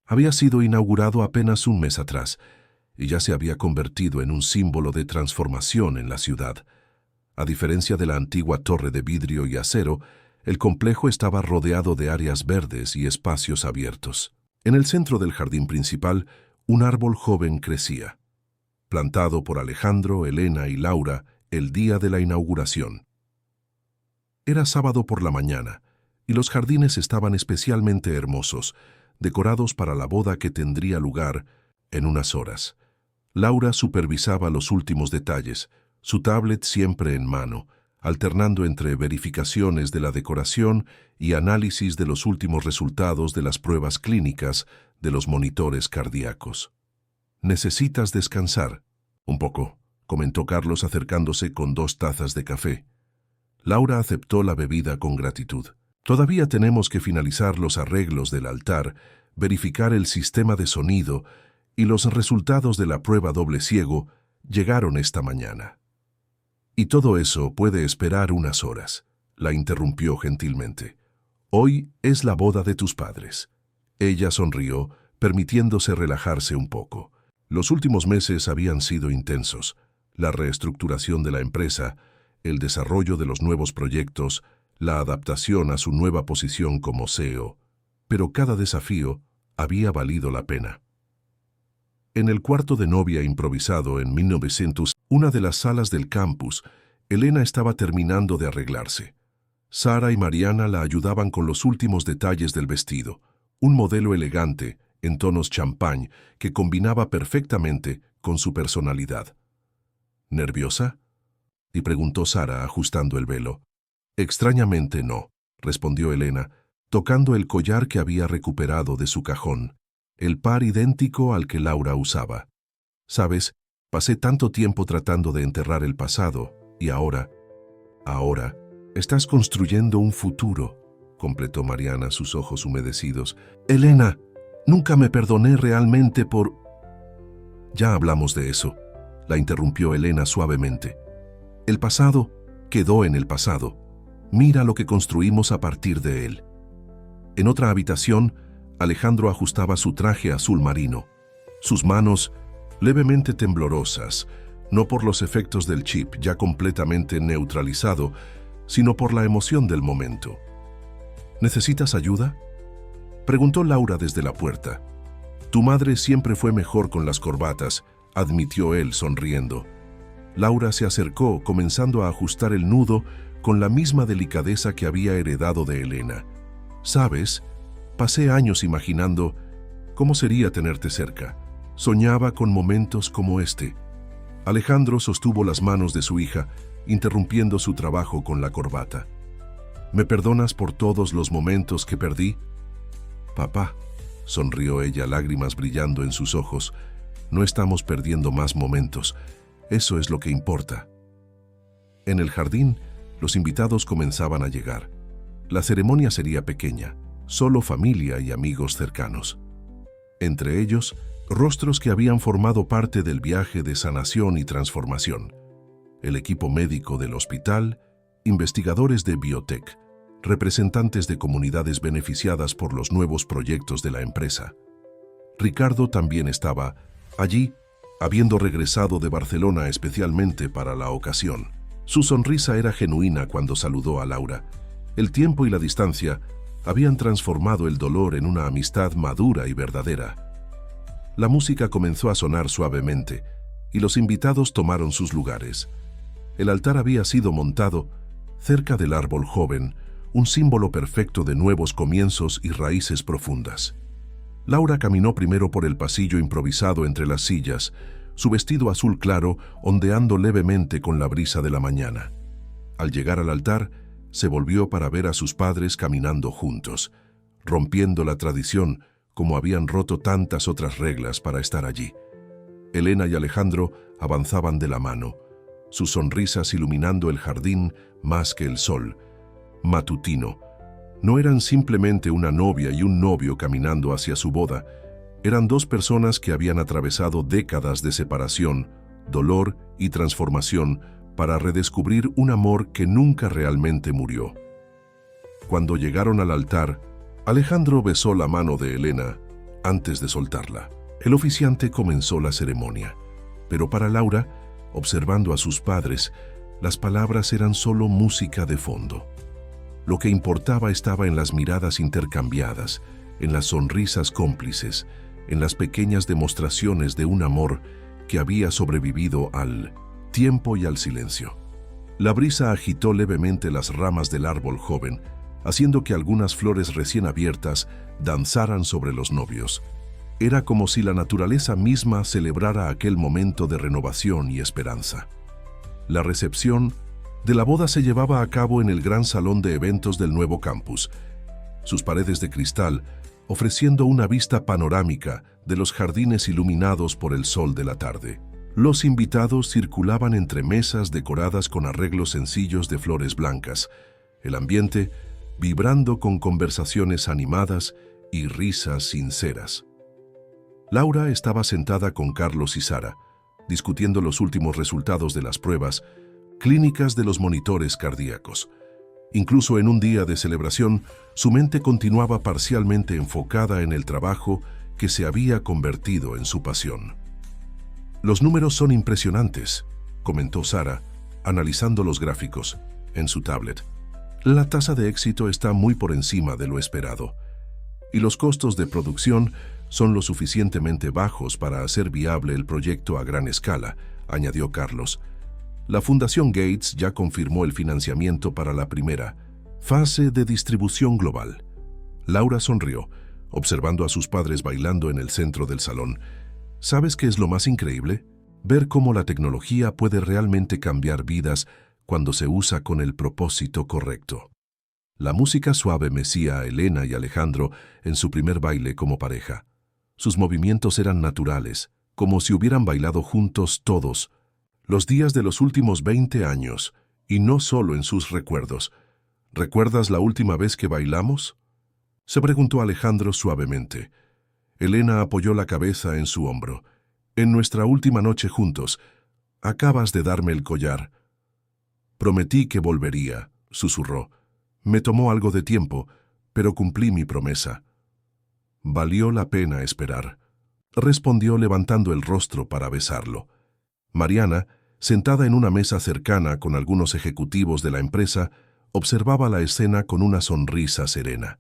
había sido inaugurado apenas un mes atrás y ya se había convertido en un símbolo de transformación en la ciudad. A diferencia de la antigua torre de vidrio y acero, el complejo estaba rodeado de áreas verdes y espacios abiertos. En el centro del jardín principal, un árbol joven crecía, plantado por Alejandro, Elena y Laura el día de la inauguración. Era sábado por la mañana, y los jardines estaban especialmente hermosos, decorados para la boda que tendría lugar en unas horas. Laura supervisaba los últimos detalles, su tablet siempre en mano, alternando entre verificaciones de la decoración y análisis de los últimos resultados de las pruebas clínicas de los monitores cardíacos. «Necesitas descansar». «Un poco», comentó Carlos acercándose con 2 tazas de café. Laura aceptó la bebida con gratitud. «Todavía tenemos que finalizar los arreglos del altar, verificar el sistema de sonido y los resultados de la prueba doble ciego llegaron esta mañana». «Y todo eso puede esperar unas horas», la interrumpió gentilmente. «Hoy es la boda de tus padres». Ella sonrió, permitiéndose relajarse un poco. Los últimos meses habían sido intensos. La reestructuración de la empresa, el desarrollo de los nuevos proyectos, la adaptación a su nueva posición como CEO. Pero cada desafío había valido la pena. En el cuarto de novia improvisado en 1900, una de las salas del campus, Elena estaba terminando de arreglarse. Sara y Mariana la ayudaban con los últimos detalles del vestido, un modelo elegante, en tonos champán que combinaba perfectamente con su personalidad. ¿Nerviosa?, y preguntó Sara, ajustando el velo. Extrañamente no, respondió Elena, tocando el collar que había recuperado de su cajón, el par idéntico al que Laura usaba. Sabes, pasé tanto tiempo tratando de enterrar el pasado, y ahora, estás construyendo un futuro, completó Mariana, sus ojos humedecidos. Elena, nunca me perdoné realmente por... Ya hablamos de eso, la interrumpió Elena suavemente. El pasado quedó en el pasado. Mira lo que construimos a partir de él. En otra habitación, Alejandro ajustaba su traje azul marino. Sus manos, levemente temblorosas, no por los efectos del chip ya completamente neutralizado, sino por la emoción del momento. ¿Necesitas ayuda?, preguntó Laura desde la puerta. Tu madre siempre fue mejor con las corbatas, admitió él sonriendo. Laura se acercó, comenzando a ajustar el nudo con la misma delicadeza que había heredado de Elena. ¿Sabes? Pasé años imaginando cómo sería tenerte cerca. Soñaba con momentos como este. Alejandro sostuvo las manos de su hija, interrumpiendo su trabajo con la corbata. ¿Me perdonas por todos los momentos que perdí? Papá, sonrió ella, lágrimas brillando en sus ojos. No estamos perdiendo más momentos. Eso es lo que importa. En el jardín, los invitados comenzaban a llegar. La ceremonia sería pequeña, solo familia y amigos cercanos. Entre ellos, rostros que habían formado parte del viaje de sanación y transformación. El equipo médico del hospital, investigadores de biotech, representantes de comunidades beneficiadas por los nuevos proyectos de la empresa. Ricardo también estaba allí, habiendo regresado de Barcelona especialmente para la ocasión. Su sonrisa era genuina cuando saludó a Laura. El tiempo y la distancia habían transformado el dolor en una amistad madura y verdadera. La música comenzó a sonar suavemente y los invitados tomaron sus lugares. El altar había sido montado cerca del árbol joven, un símbolo perfecto de nuevos comienzos y raíces profundas. Laura caminó primero por el pasillo improvisado entre las sillas, su vestido azul claro ondeando levemente con la brisa de la mañana. Al llegar al altar, se volvió para ver a sus padres caminando juntos, rompiendo la tradición como habían roto tantas otras reglas para estar allí. Elena y Alejandro avanzaban de la mano, sus sonrisas iluminando el jardín más que el sol. Matutino. No eran simplemente una novia y un novio caminando hacia su boda, eran dos personas que habían atravesado décadas de separación, dolor y transformación para redescubrir un amor que nunca realmente murió. Cuando llegaron al altar, Alejandro besó la mano de Elena antes de soltarla. El oficiante comenzó la ceremonia, pero para Laura, observando a sus padres, las palabras eran solo música de fondo. Lo que importaba estaba en las miradas intercambiadas, en las sonrisas cómplices, en las pequeñas demostraciones de un amor que había sobrevivido al tiempo y al silencio. La brisa agitó levemente las ramas del árbol joven, haciendo que algunas flores recién abiertas danzaran sobre los novios. Era como si la naturaleza misma celebrara aquel momento de renovación y esperanza. La recepción de la boda se llevaba a cabo en el gran salón de eventos del nuevo campus, sus paredes de cristal ofreciendo una vista panorámica de los jardines iluminados por el sol de la tarde. Los invitados circulaban entre mesas decoradas con arreglos sencillos de flores blancas, el ambiente vibrando con conversaciones animadas y risas sinceras. Laura estaba sentada con Carlos y Sara, discutiendo los últimos resultados de las pruebas clínicas de los monitores cardíacos. Incluso en un día de celebración, su mente continuaba parcialmente enfocada en el trabajo que se había convertido en su pasión. Los números son impresionantes, comentó Sara, analizando los gráficos en su tablet. La tasa de éxito está muy por encima de lo esperado, y los costos de producción son lo suficientemente bajos para hacer viable el proyecto a gran escala, añadió Carlos. La Fundación Gates ya confirmó el financiamiento para la primera fase de distribución global. Laura sonrió, observando a sus padres bailando en el centro del salón. ¿Sabes qué es lo más increíble? Ver cómo la tecnología puede realmente cambiar vidas cuando se usa con el propósito correcto. La música suave mecía a Elena y Alejandro en su primer baile como pareja. Sus movimientos eran naturales, como si hubieran bailado juntos todos los días de los últimos 20 años, y no solo en sus recuerdos. ¿Recuerdas la última vez que bailamos?, se preguntó Alejandro suavemente. Elena apoyó la cabeza en su hombro. En nuestra última noche juntos. Acabas de darme el collar. Prometí que volvería, susurró. Me tomó algo de tiempo, pero cumplí mi promesa. Valió la pena esperar, respondió levantando el rostro para besarlo. Mariana, sentada en una mesa cercana con algunos ejecutivos de la empresa, observaba la escena con una sonrisa serena.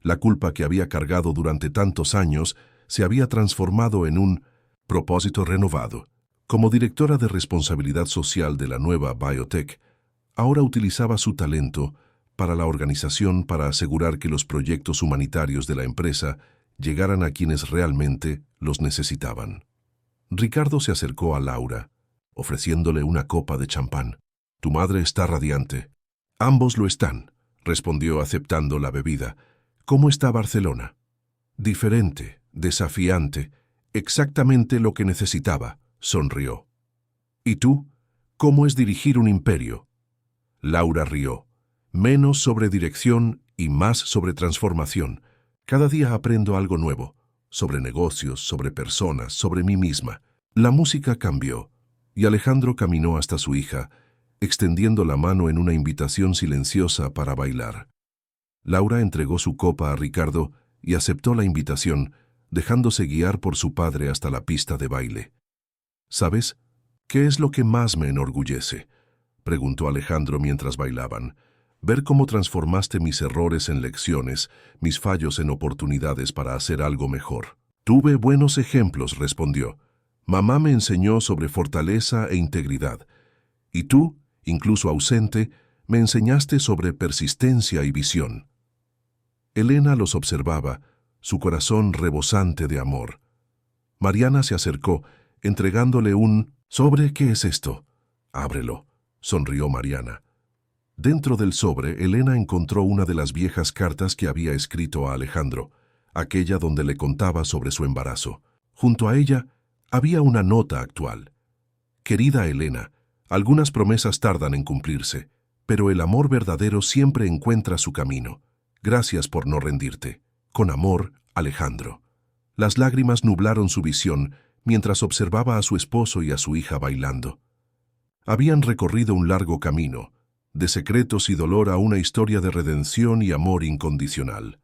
La culpa que había cargado durante tantos años se había transformado en un propósito renovado. Como directora de responsabilidad social de la nueva biotech, ahora utilizaba su talento para la organización para asegurar que los proyectos humanitarios de la empresa llegaran a quienes realmente los necesitaban. Ricardo se acercó a Laura, ofreciéndole una copa de champán. Tu madre está radiante. Ambos lo están, respondió aceptando la bebida. ¿Cómo está Barcelona? Diferente, desafiante, exactamente lo que necesitaba, sonrió. ¿Y tú? ¿Cómo es dirigir un imperio? Laura rió. Menos sobre dirección y más sobre transformación. Cada día aprendo algo nuevo, sobre negocios, sobre personas, sobre mí misma. La música cambió, y Alejandro caminó hasta su hija, extendiendo la mano en una invitación silenciosa para bailar. Laura entregó su copa a Ricardo y aceptó la invitación, dejándose guiar por su padre hasta la pista de baile. ¿Sabes qué es lo que más me enorgullece?, preguntó Alejandro mientras bailaban. Ver cómo transformaste mis errores en lecciones, mis fallos en oportunidades para hacer algo mejor. Tuve buenos ejemplos, respondió. Mamá me enseñó sobre fortaleza e integridad. Y tú, incluso ausente, me enseñaste sobre persistencia y visión. Elena los observaba, su corazón rebosante de amor. Mariana se acercó, entregándole un «¿Sobre qué es esto?» «Ábrelo», sonrió Mariana. Dentro del sobre, Elena encontró una de las viejas cartas que había escrito a Alejandro, aquella donde le contaba sobre su embarazo. Junto a ella había una nota actual. Querida Elena, algunas promesas tardan en cumplirse, pero el amor verdadero siempre encuentra su camino. Gracias por no rendirte. Con amor, Alejandro. Las lágrimas nublaron su visión mientras observaba a su esposo y a su hija bailando. Habían recorrido un largo camino, de secretos y dolor a una historia de redención y amor incondicional.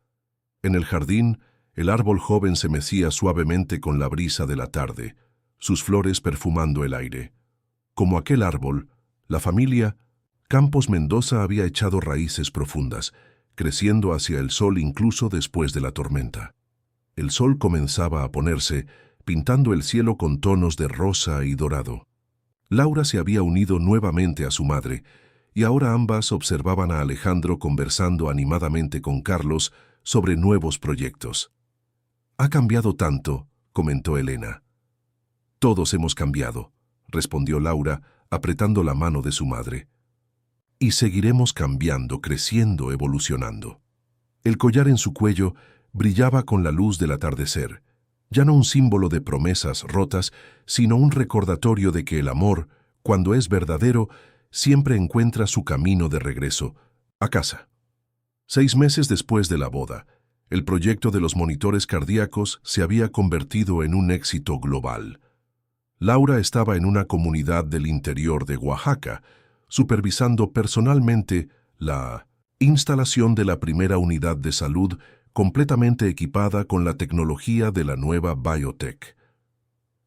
En el jardín, el árbol joven se mecía suavemente con la brisa de la tarde, sus flores perfumando el aire. Como aquel árbol, la familia Campos Mendoza había echado raíces profundas, creciendo hacia el sol incluso después de la tormenta. El sol comenzaba a ponerse, pintando el cielo con tonos de rosa y dorado. Laura se había unido nuevamente a su madre, y ahora ambas observaban a Alejandro conversando animadamente con Carlos sobre nuevos proyectos. «Ha cambiado tanto», comentó Elena. «Todos hemos cambiado», respondió Laura, apretando la mano de su madre. «Y seguiremos cambiando, creciendo, evolucionando». El collar en su cuello brillaba con la luz del atardecer, ya no un símbolo de promesas rotas, sino un recordatorio de que el amor, cuando es verdadero, siempre encuentra su camino de regreso, a casa. 6 meses después de la boda, el proyecto de los monitores cardíacos se había convertido en un éxito global. Laura estaba en una comunidad del interior de Oaxaca, supervisando personalmente la instalación de la primera unidad de salud completamente equipada con la tecnología de la nueva biotech.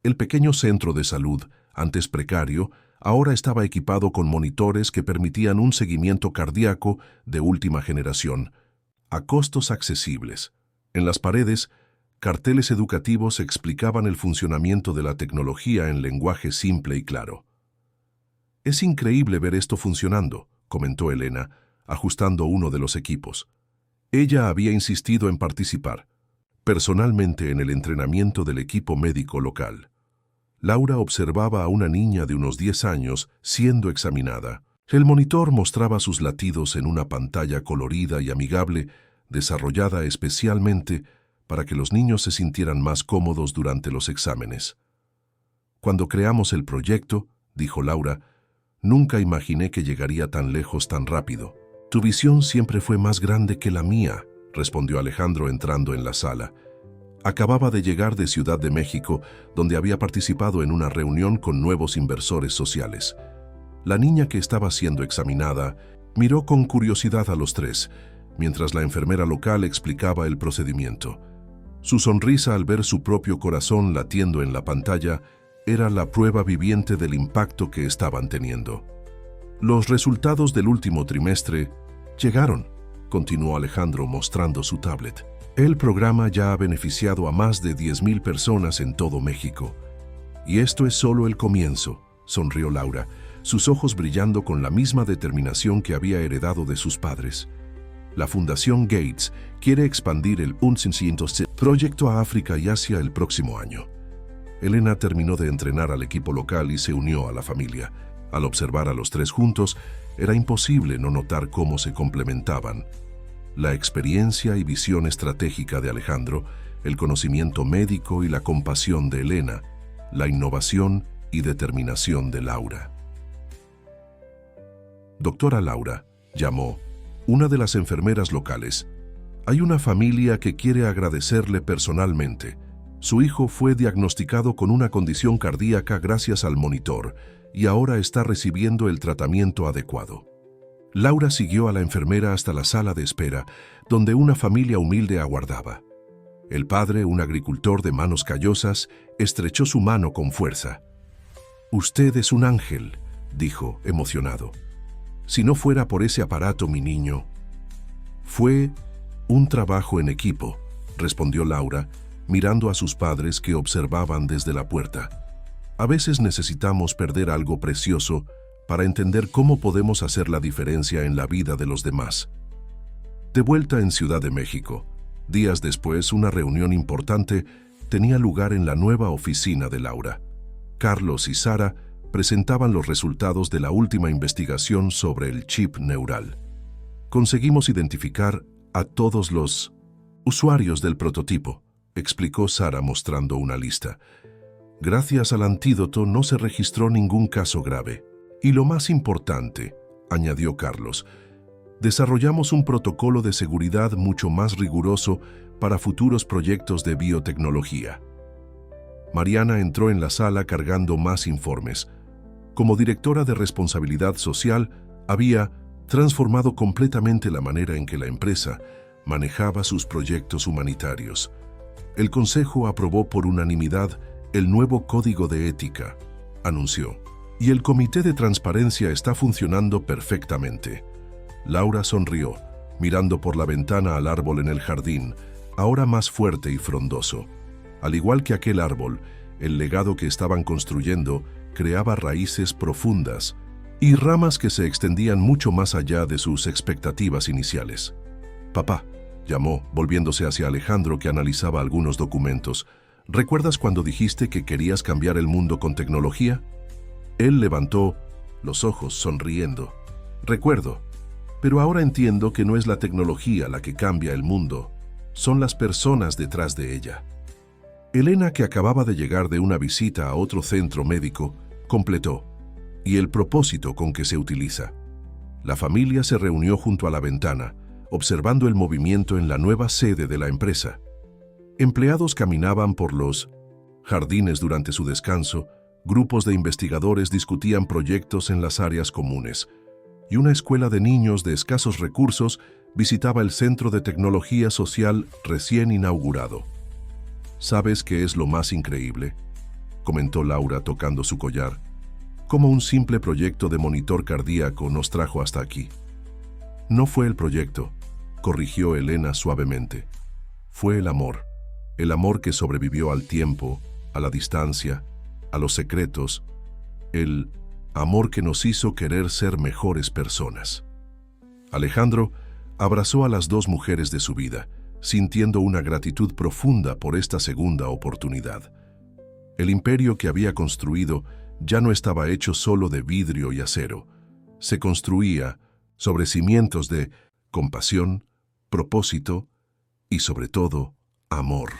El pequeño centro de salud, antes precario, ahora estaba equipado con monitores que permitían un seguimiento cardíaco de última generación, a costos accesibles. En las paredes, carteles educativos explicaban el funcionamiento de la tecnología en lenguaje simple y claro. «Es increíble ver esto funcionando», comentó Elena, ajustando uno de los equipos. Ella había insistido en participar. personalmente en el entrenamiento del equipo médico local. Laura observaba a una niña de unos 10 años siendo examinada. El monitor mostraba sus latidos en una pantalla colorida y amigable, desarrollada especialmente para que los niños se sintieran más cómodos durante los exámenes. Cuando creamos el proyecto, dijo Laura, nunca imaginé que llegaría tan lejos tan rápido. Tu visión siempre fue más grande que la mía, respondió Alejandro entrando en la sala. Acababa de llegar de Ciudad de México, donde había participado en una reunión con nuevos inversores sociales. La niña que estaba siendo examinada miró con curiosidad a los tres, mientras la enfermera local explicaba el procedimiento. Su sonrisa al ver su propio corazón latiendo en la pantalla era la prueba viviente del impacto que estaban teniendo. Los resultados del último trimestre llegaron, continuó Alejandro mostrando su tablet. El programa ya ha beneficiado a más de 10,000 personas en todo México. Y esto es solo el comienzo, sonrió Laura, sus ojos brillando con la misma determinación que había heredado de sus padres. La Fundación Gates quiere expandir el proyecto a África y Asia el próximo año. Elena terminó de entrenar al equipo local y se unió a la familia. Al observar a los tres juntos, era imposible no notar cómo se complementaban. La experiencia y visión estratégica de Alejandro, el conocimiento médico y la compasión de Elena, la innovación y determinación de Laura. Doctora Laura, llamó una de las enfermeras locales. Hay una familia que quiere agradecerle personalmente. Su hijo fue diagnosticado con una condición cardíaca gracias al monitor y ahora está recibiendo el tratamiento adecuado. Laura siguió a la enfermera hasta la sala de espera, donde una familia humilde aguardaba. El padre, un agricultor de manos callosas, estrechó su mano con fuerza. «Usted es un ángel», dijo, emocionado. «Si no fuera por ese aparato, mi niño». «Fue un trabajo en equipo», respondió Laura, mirando a sus padres que observaban desde la puerta. A veces necesitamos perder algo precioso para entender cómo podemos hacer la diferencia en la vida de los demás. De vuelta en Ciudad de México, días después, una reunión importante tenía lugar en la nueva oficina de Laura. Carlos y Sara presentaban los resultados de la última investigación sobre el chip neural. Conseguimos identificar a todos los usuarios del prototipo, explicó Sara mostrando una lista. Gracias al antídoto no se registró ningún caso grave. Y lo más importante, añadió Carlos, desarrollamos un protocolo de seguridad mucho más riguroso para futuros proyectos de biotecnología. Mariana entró en la sala cargando más informes. Como directora de responsabilidad social, había transformado completamente la manera en que la empresa manejaba sus proyectos humanitarios. El Consejo aprobó por unanimidad el nuevo Código de Ética, anunció, y el Comité de Transparencia está funcionando perfectamente. Laura sonrió, mirando por la ventana al árbol en el jardín, ahora más fuerte y frondoso. Al igual que aquel árbol, el legado que estaban construyendo creaba raíces profundas y ramas que se extendían mucho más allá de sus expectativas iniciales. «Papá», llamó, volviéndose hacia Alejandro, que analizaba algunos documentos. «¿Recuerdas cuando dijiste que querías cambiar el mundo con tecnología?» Él levantó los ojos sonriendo. «Recuerdo, pero ahora entiendo que no es la tecnología la que cambia el mundo, son las personas detrás de ella». Elena, que acababa de llegar de una visita a otro centro médico, completó, «y el propósito con que se utiliza». La familia se reunió junto a la ventana, observando el movimiento en la nueva sede de la empresa. Empleados caminaban por los jardines durante su descanso, grupos de investigadores discutían proyectos en las áreas comunes, y una escuela de niños de escasos recursos visitaba el Centro de Tecnología Social recién inaugurado. «¿Sabes qué es lo más increíble?», comentó Laura tocando su collar. «Cómo un simple proyecto de monitor cardíaco nos trajo hasta aquí». «No fue el proyecto», corrigió Elena suavemente. «Fue el amor que sobrevivió al tiempo, a la distancia, a los secretos, el amor que nos hizo querer ser mejores personas». Alejandro abrazó a las dos mujeres de su vida, sintiendo una gratitud profunda por esta segunda oportunidad. El imperio que había construido ya no estaba hecho solo de vidrio y acero. Se construía sobre cimientos de compasión, propósito y, sobre todo, amor.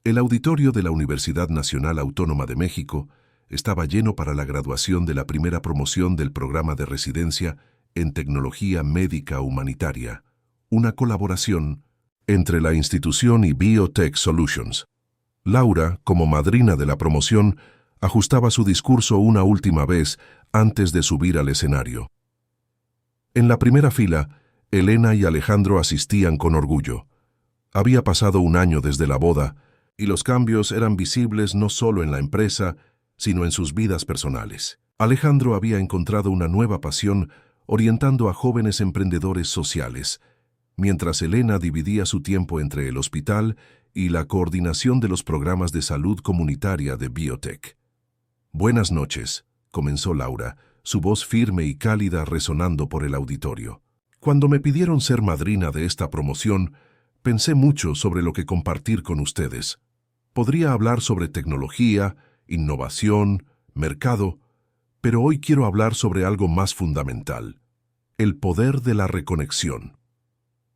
El auditorio de la Universidad Nacional Autónoma de México estaba lleno para la graduación de la primera promoción del programa de residencia en Tecnología Médica Humanitaria, una colaboración entre la institución y Biotech Solutions. Laura, como madrina de la promoción, ajustaba su discurso una última vez antes de subir al escenario. En la primera fila, Elena y Alejandro asistían con orgullo. Había pasado un año desde la boda, y los cambios eran visibles no solo en la empresa, sino en sus vidas personales. Alejandro había encontrado una nueva pasión orientando a jóvenes emprendedores sociales, mientras Elena dividía su tiempo entre el hospital y la coordinación de los programas de salud comunitaria de Biotech. «Buenas noches», comenzó Laura, su voz firme y cálida resonando por el auditorio. «Cuando me pidieron ser madrina de esta promoción, pensé mucho sobre lo que compartir con ustedes. Podría hablar sobre tecnología, innovación, mercado, pero hoy quiero hablar sobre algo más fundamental: el poder de la reconexión».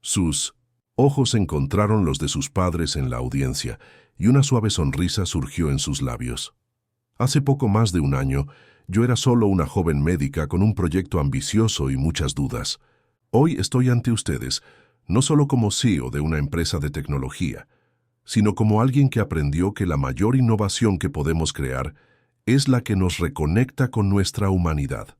Sus ojos encontraron los de sus padres en la audiencia y una suave sonrisa surgió en sus labios. «Hace poco más de un año, yo era solo una joven médica con un proyecto ambicioso y muchas dudas. Hoy estoy ante ustedes, no solo como CEO de una empresa de tecnología, sino como alguien que aprendió que la mayor innovación que podemos crear es la que nos reconecta con nuestra humanidad».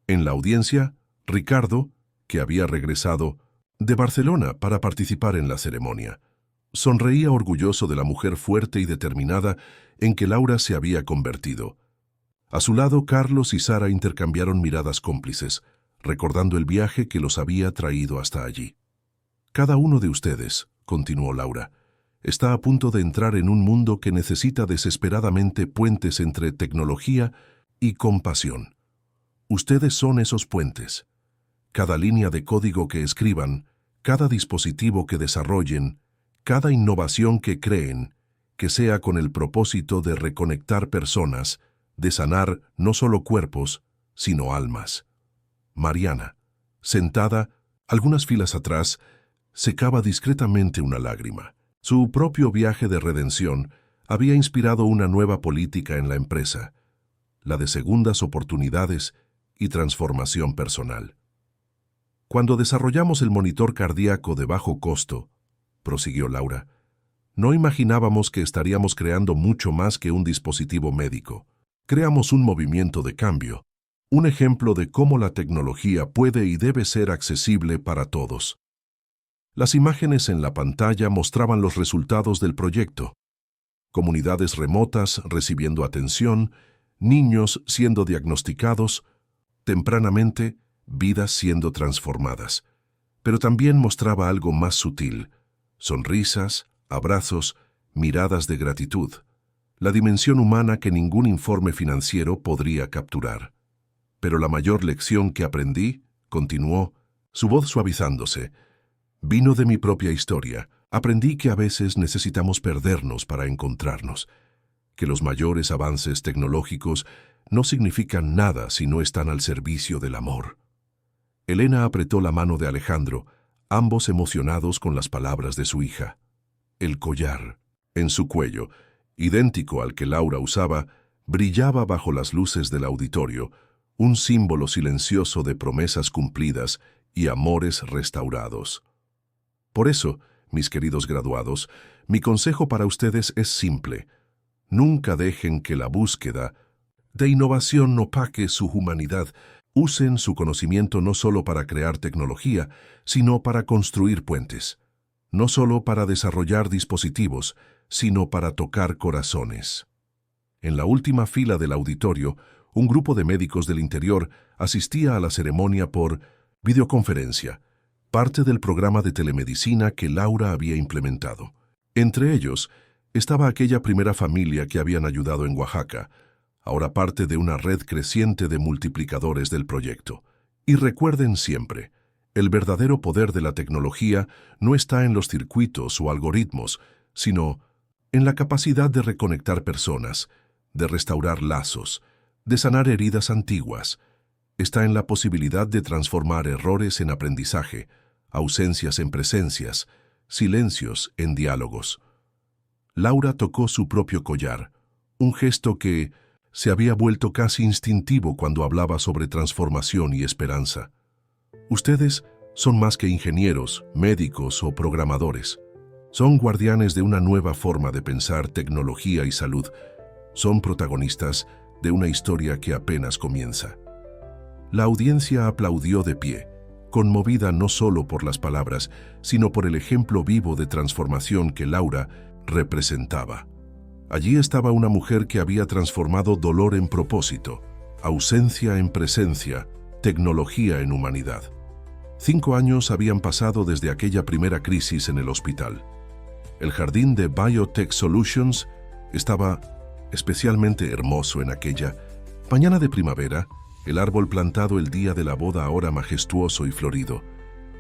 En la audiencia, Ricardo, que había regresado de Barcelona para participar en la ceremonia, sonreía orgulloso de la mujer fuerte y determinada en que Laura se había convertido. A su lado, Carlos y Sara intercambiaron miradas cómplices, recordando el viaje que los había traído hasta allí. «Cada uno de ustedes», continuó Laura, «está a punto de entrar en un mundo que necesita desesperadamente puentes entre tecnología y compasión. Ustedes son esos puentes. Cada línea de código que escriban, cada dispositivo que desarrollen, cada innovación que creen, que sea con el propósito de reconectar personas, de sanar no solo cuerpos, sino almas». Mariana, sentada algunas filas atrás, secaba discretamente una lágrima. Su propio viaje de redención había inspirado una nueva política en la empresa, la de segundas oportunidades y transformación personal. «Cuando desarrollamos el monitor cardíaco de bajo costo», prosiguió Laura, «no imaginábamos que estaríamos creando mucho más que un dispositivo médico. Creamos un movimiento de cambio, un ejemplo de cómo la tecnología puede y debe ser accesible para todos». Las imágenes en la pantalla mostraban los resultados del proyecto: comunidades remotas recibiendo atención, niños siendo diagnosticados tempranamente, vidas siendo transformadas. Pero también mostraba algo más sutil: sonrisas, abrazos, miradas de gratitud, la dimensión humana que ningún informe financiero podría capturar. «Pero la mayor lección que aprendí», continuó, su voz suavizándose, «vino de mi propia historia. Aprendí que a veces necesitamos perdernos para encontrarnos, que los mayores avances tecnológicos no significan nada si no están al servicio del amor». Elena apretó la mano de Alejandro, ambos emocionados con las palabras de su hija. El collar, en su cuello, idéntico al que Laura usaba, brillaba bajo las luces del auditorio, un símbolo silencioso de promesas cumplidas y amores restaurados. Por eso, mis queridos graduados, mi consejo para ustedes es simple: nunca dejen que la búsqueda de innovación opaque su humanidad. Usen su conocimiento no solo para crear tecnología, sino para construir puentes. No solo para desarrollar dispositivos, sino para tocar corazones. En la última fila del auditorio, un grupo de médicos del interior asistía a la ceremonia por videoconferencia, parte del programa de telemedicina que Laura había implementado. Entre ellos estaba aquella primera familia que habían ayudado en Oaxaca, ahora parte de una red creciente de multiplicadores del proyecto. Y recuerden siempre, El verdadero poder de la tecnología no está en los circuitos o algoritmos, sino en la capacidad de reconectar personas, de restaurar lazos, de sanar heridas antiguas. Está en la posibilidad de transformar errores en aprendizaje, ausencias en presencias, silencios en diálogos. Laura tocó su propio collar, un gesto que se había vuelto casi instintivo cuando hablaba sobre transformación y esperanza. Ustedes son más que ingenieros, médicos o programadores. Son guardianes de una nueva forma de pensar tecnología y salud. Son protagonistas de una historia que apenas comienza. La audiencia aplaudió de pie, conmovida no solo por las palabras, sino por el ejemplo vivo de transformación que Laura representaba. Allí estaba una mujer que había transformado dolor en propósito, ausencia en presencia, tecnología en humanidad. 5 años habían pasado desde aquella primera crisis en el hospital. El jardín de Biotech Solutions estaba especialmente hermoso en aquella mañana de primavera, el árbol plantado el día de la boda ahora majestuoso y florido,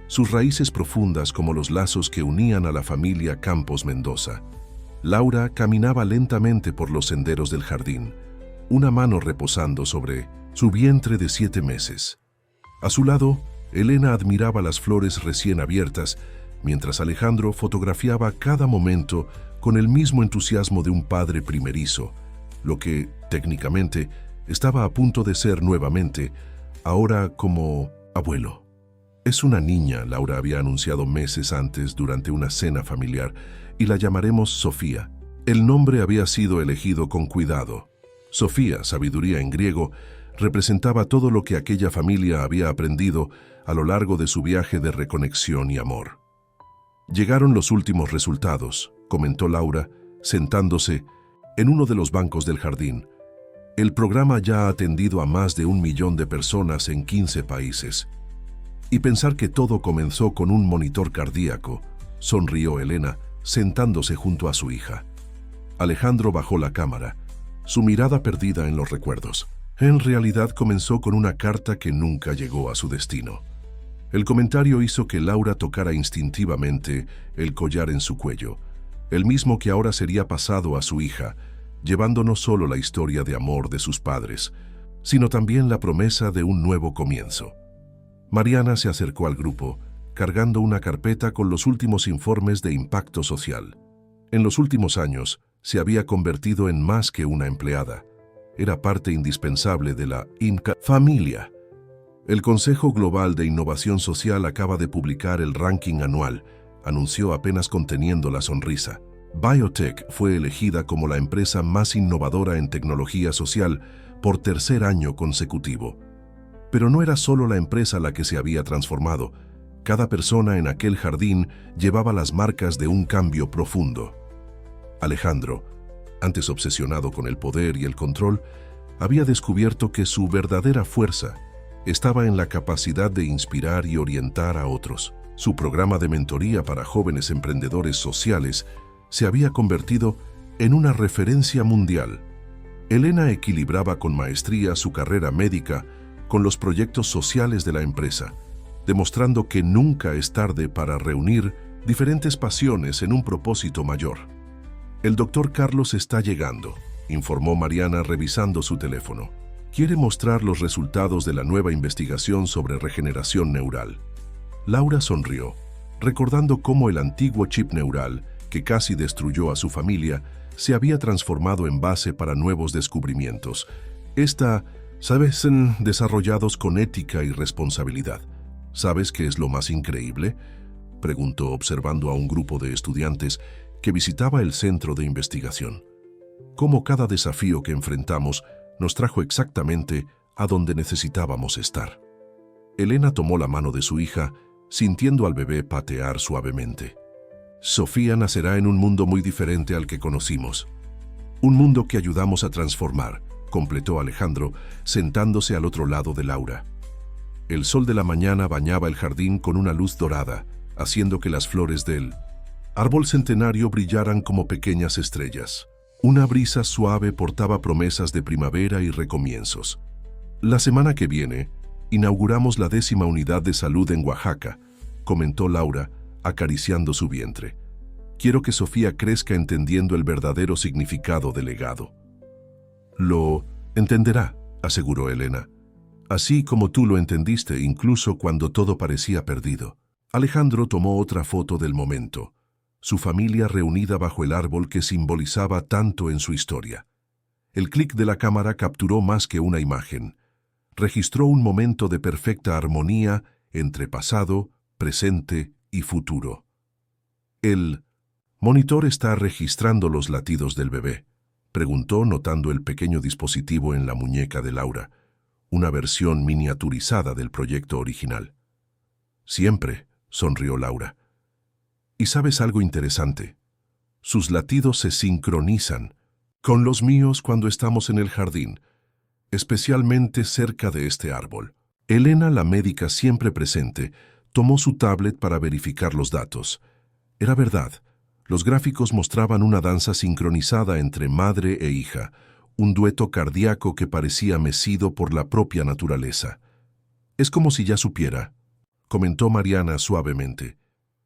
sus raíces profundas como los lazos que unían a la familia Campos Mendoza. Laura caminaba lentamente por los senderos del jardín, una mano reposando sobre su vientre de 7 meses. A su lado, Elena admiraba las flores recién abiertas, mientras Alejandro fotografiaba cada momento con el mismo entusiasmo de un padre primerizo, lo que, técnicamente, estaba a punto de ser nuevamente, ahora como abuelo. Es una niña, Laura había anunciado meses antes durante una cena familiar, y la llamaremos Sofía. El nombre había sido elegido con cuidado. Sofía, sabiduría en griego, representaba todo lo que aquella familia había aprendido a lo largo de su viaje de reconexión y amor. Llegaron los últimos resultados, comentó Laura, sentándose en uno de los bancos del jardín. El programa ya ha atendido a más de 1 millón de personas en 15 países. Y pensar que todo comenzó con un monitor cardíaco, sonrió Elena, sentándose junto a su hija. Alejandro bajó la cámara, su mirada perdida en los recuerdos. En realidad comenzó con una carta que nunca llegó a su destino. El comentario hizo que Laura tocara instintivamente el collar en su cuello, el mismo que ahora sería pasado a su hija, llevando no solo la historia de amor de sus padres, sino también la promesa de un nuevo comienzo. Mariana se acercó al grupo, cargando una carpeta con los últimos informes de impacto social. En los últimos años, se había convertido en más que una empleada. Era parte indispensable de la INCA familia. El Consejo Global de Innovación Social acaba de publicar el ranking anual, anunció apenas conteniendo la sonrisa. Biotech fue elegida como la empresa más innovadora en tecnología social por 3er año consecutivo. Pero no era solo la empresa la que se había transformado. Cada persona en aquel jardín llevaba las marcas de un cambio profundo. Alejandro, antes obsesionado con el poder y el control, había descubierto que su verdadera fuerza estaba en la capacidad de inspirar y orientar a otros. Su programa de mentoría para jóvenes emprendedores sociales se había convertido en una referencia mundial. Elena equilibraba con maestría su carrera médica con los proyectos sociales de la empresa, demostrando que nunca es tarde para reunir diferentes pasiones en un propósito mayor. El doctor Carlos está llegando, informó Mariana revisando su teléfono. Quiere mostrar los resultados de la nueva investigación sobre regeneración neural. Laura sonrió, recordando cómo el antiguo chip neural, que casi destruyó a su familia, se había transformado en base para nuevos descubrimientos. ¿Sabes? Desarrollados con ética y responsabilidad. ¿Sabes qué es lo más increíble?, preguntó observando a un grupo de estudiantes que visitaba el centro de investigación. Cómo cada desafío que enfrentamos nos trajo exactamente a donde necesitábamos estar. Elena tomó la mano de su hija, sintiendo al bebé patear suavemente. Sofía nacerá en un mundo muy diferente al que conocimos. Un mundo que ayudamos a transformar, completó Alejandro, sentándose al otro lado de Laura. El sol de la mañana bañaba el jardín con una luz dorada, haciendo que las flores del árbol centenario brillaran como pequeñas estrellas. Una brisa suave portaba promesas de primavera y recomienzos. La semana que viene, Inauguramos la 10ª unidad de salud en Oaxaca, comentó Laura, acariciando su vientre. Quiero que Sofía crezca entendiendo el verdadero significado del legado. Lo entenderá, aseguró Elena. Así como tú lo entendiste, incluso cuando todo parecía perdido. Alejandro tomó otra foto del momento, su familia reunida bajo el árbol que simbolizaba tanto en su historia. El clic de la cámara capturó más que una imagen. Registró un momento de perfecta armonía entre pasado, presente y futuro. El monitor está registrando los latidos del bebé, preguntó notando el pequeño dispositivo en la muñeca de Laura, una versión miniaturizada del proyecto original. Siempre, sonrió Laura. ¿Y sabes algo interesante? Sus latidos se sincronizan con los míos cuando estamos en el jardín, especialmente cerca de este árbol. Elena, la médica siempre presente, tomó su tablet para verificar los datos. Era verdad. Los gráficos mostraban una danza sincronizada entre madre e hija, un dueto cardíaco que parecía mecido por la propia naturaleza. Es como si ya supiera, comentó Mariana suavemente,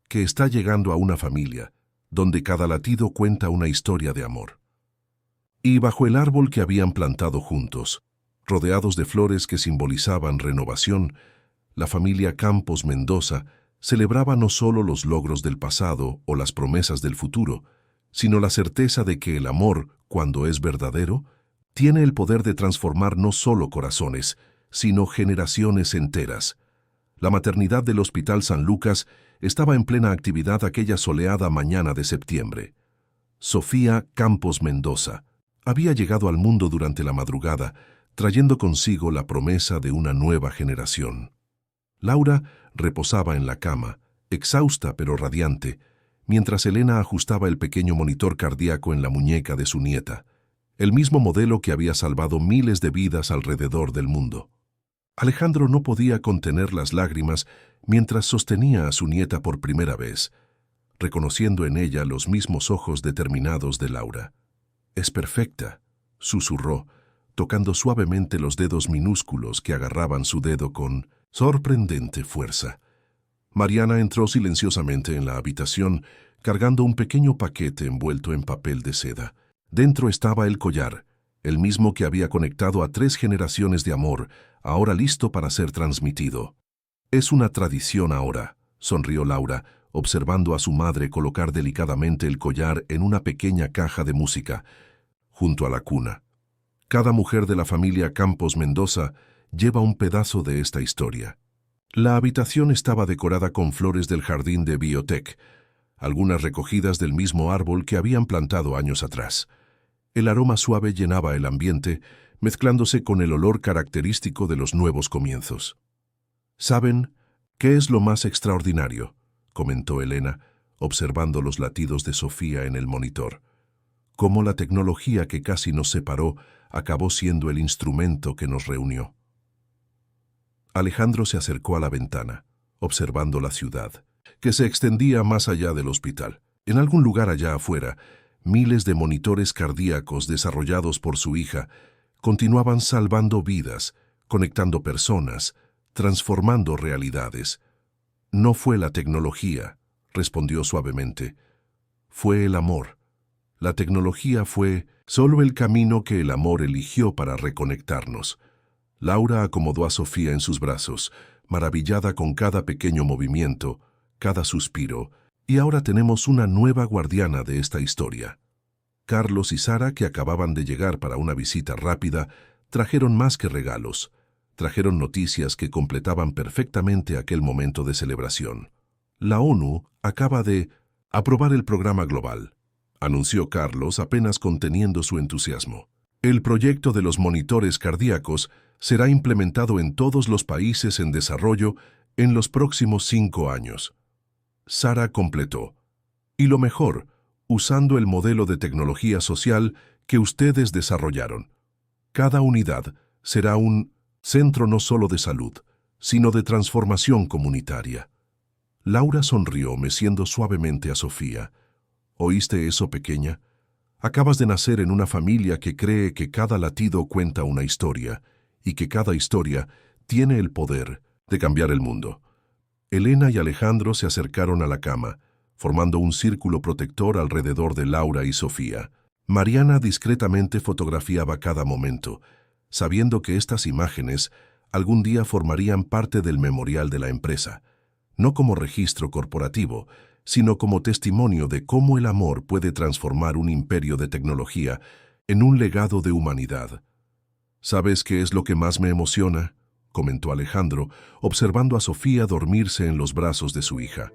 que está llegando a una familia, donde cada latido cuenta una historia de amor. Y bajo el árbol que habían plantado juntos, rodeados de flores que simbolizaban renovación, la familia Campos Mendoza celebraba no solo los logros del pasado o las promesas del futuro, sino la certeza de que el amor, cuando es verdadero, tiene el poder de transformar no solo corazones, sino generaciones enteras. La maternidad del Hospital San Lucas estaba en plena actividad aquella soleada mañana de septiembre. Sofía Campos Mendoza había llegado al mundo durante la madrugada, trayendo consigo la promesa de una nueva generación. Laura reposaba en la cama, exhausta pero radiante, mientras Elena ajustaba el pequeño monitor cardíaco en la muñeca de su nieta, el mismo modelo que había salvado miles de vidas alrededor del mundo. Alejandro no podía contener las lágrimas mientras sostenía a su nieta por primera vez, reconociendo en ella los mismos ojos determinados de Laura. «Es perfecta», susurró, tocando suavemente los dedos minúsculos que agarraban su dedo con sorprendente fuerza. Mariana entró silenciosamente en la habitación, cargando un pequeño paquete envuelto en papel de seda. Dentro estaba el collar, el mismo que había conectado a 3 generaciones de amor, ahora listo para ser transmitido. «Es una tradición ahora», sonrió Laura, observando a su madre colocar delicadamente el collar en una pequeña caja de música, junto a la cuna. Cada mujer de la familia Campos Mendoza lleva un pedazo de esta historia. La habitación estaba decorada con flores del jardín de Biotech, algunas recogidas del mismo árbol que habían plantado años atrás. El aroma suave llenaba el ambiente, mezclándose con el olor característico de los nuevos comienzos. «¿Saben qué es lo más extraordinario?», comentó Elena, observando los latidos de Sofía en el monitor. «Cómo la tecnología que casi nos separó acabó siendo el instrumento que nos reunió». Alejandro se acercó a la ventana, observando la ciudad, que se extendía más allá del hospital. En algún lugar allá afuera, miles de monitores cardíacos desarrollados por su hija continuaban salvando vidas, conectando personas, transformando realidades. «No fue la tecnología», respondió suavemente. «Fue el amor. La tecnología fue solo el camino que el amor eligió para reconectarnos». Laura acomodó a Sofía en sus brazos, maravillada con cada pequeño movimiento, cada suspiro, y ahora tenemos una nueva guardiana de esta historia. Carlos y Sara, que acababan de llegar para una visita rápida, trajeron más que regalos. Trajeron noticias que completaban perfectamente aquel momento de celebración. La ONU acaba de aprobar el programa global, anunció Carlos apenas conteniendo su entusiasmo. El proyecto de los monitores cardíacos será implementado en todos los países en desarrollo en los próximos 5 años. Sara completó. Y lo mejor, usando el modelo de tecnología social que ustedes desarrollaron. Cada unidad será un centro no solo de salud, sino de transformación comunitaria. Laura sonrió meciendo suavemente a Sofía. ¿Oíste eso, pequeña? Acabas de nacer en una familia que cree que cada latido cuenta una historia y que cada historia tiene el poder de cambiar el mundo. Elena y Alejandro se acercaron a la cama, formando un círculo protector alrededor de Laura y Sofía. Mariana discretamente fotografiaba cada momento, sabiendo que estas imágenes algún día formarían parte del memorial de la empresa, no como registro corporativo, sino como testimonio de cómo el amor puede transformar un imperio de tecnología en un legado de humanidad. ¿Sabes qué es lo que más me emociona?, comentó Alejandro, observando a Sofía dormirse en los brazos de su hija.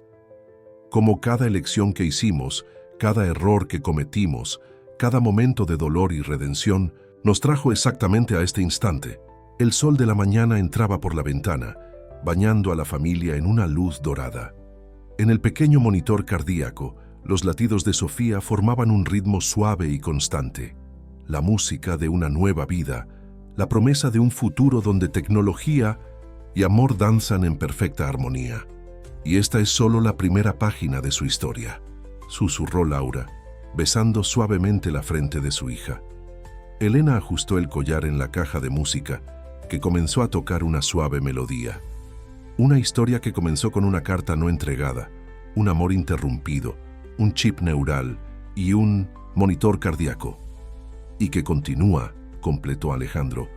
Como cada elección que hicimos, cada error que cometimos, cada momento de dolor y redención nos trajo exactamente a este instante. El sol de la mañana entraba por la ventana, bañando a la familia en una luz dorada. En el pequeño monitor cardíaco, los latidos de Sofía formaban un ritmo suave y constante. La música de una nueva vida, la promesa de un futuro donde tecnología y amor danzan en perfecta armonía. Y esta es solo la primera página de su historia, susurró Laura, besando suavemente la frente de su hija. Elena ajustó el collar en la caja de música, que comenzó a tocar una suave melodía. Una historia que comenzó con una carta no entregada, un amor interrumpido, un chip neural y un monitor cardíaco. Y que continúa, completó Alejandro,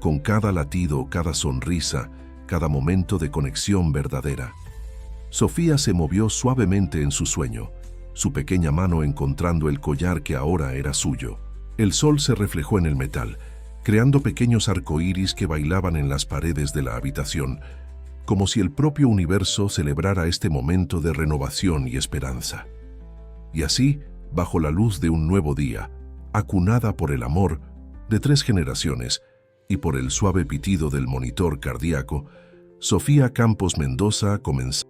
con cada latido, cada sonrisa, cada momento de conexión verdadera. Sofía se movió suavemente en su sueño, su pequeña mano encontrando el collar que ahora era suyo. El sol se reflejó en el metal, creando pequeños arcoíris que bailaban en las paredes de la habitación, como si el propio universo celebrara este momento de renovación y esperanza. Y así, bajo la luz de un nuevo día, acunada por el amor de 3 generaciones y por el suave pitido del monitor cardíaco, Sofía Campos Mendoza comenzó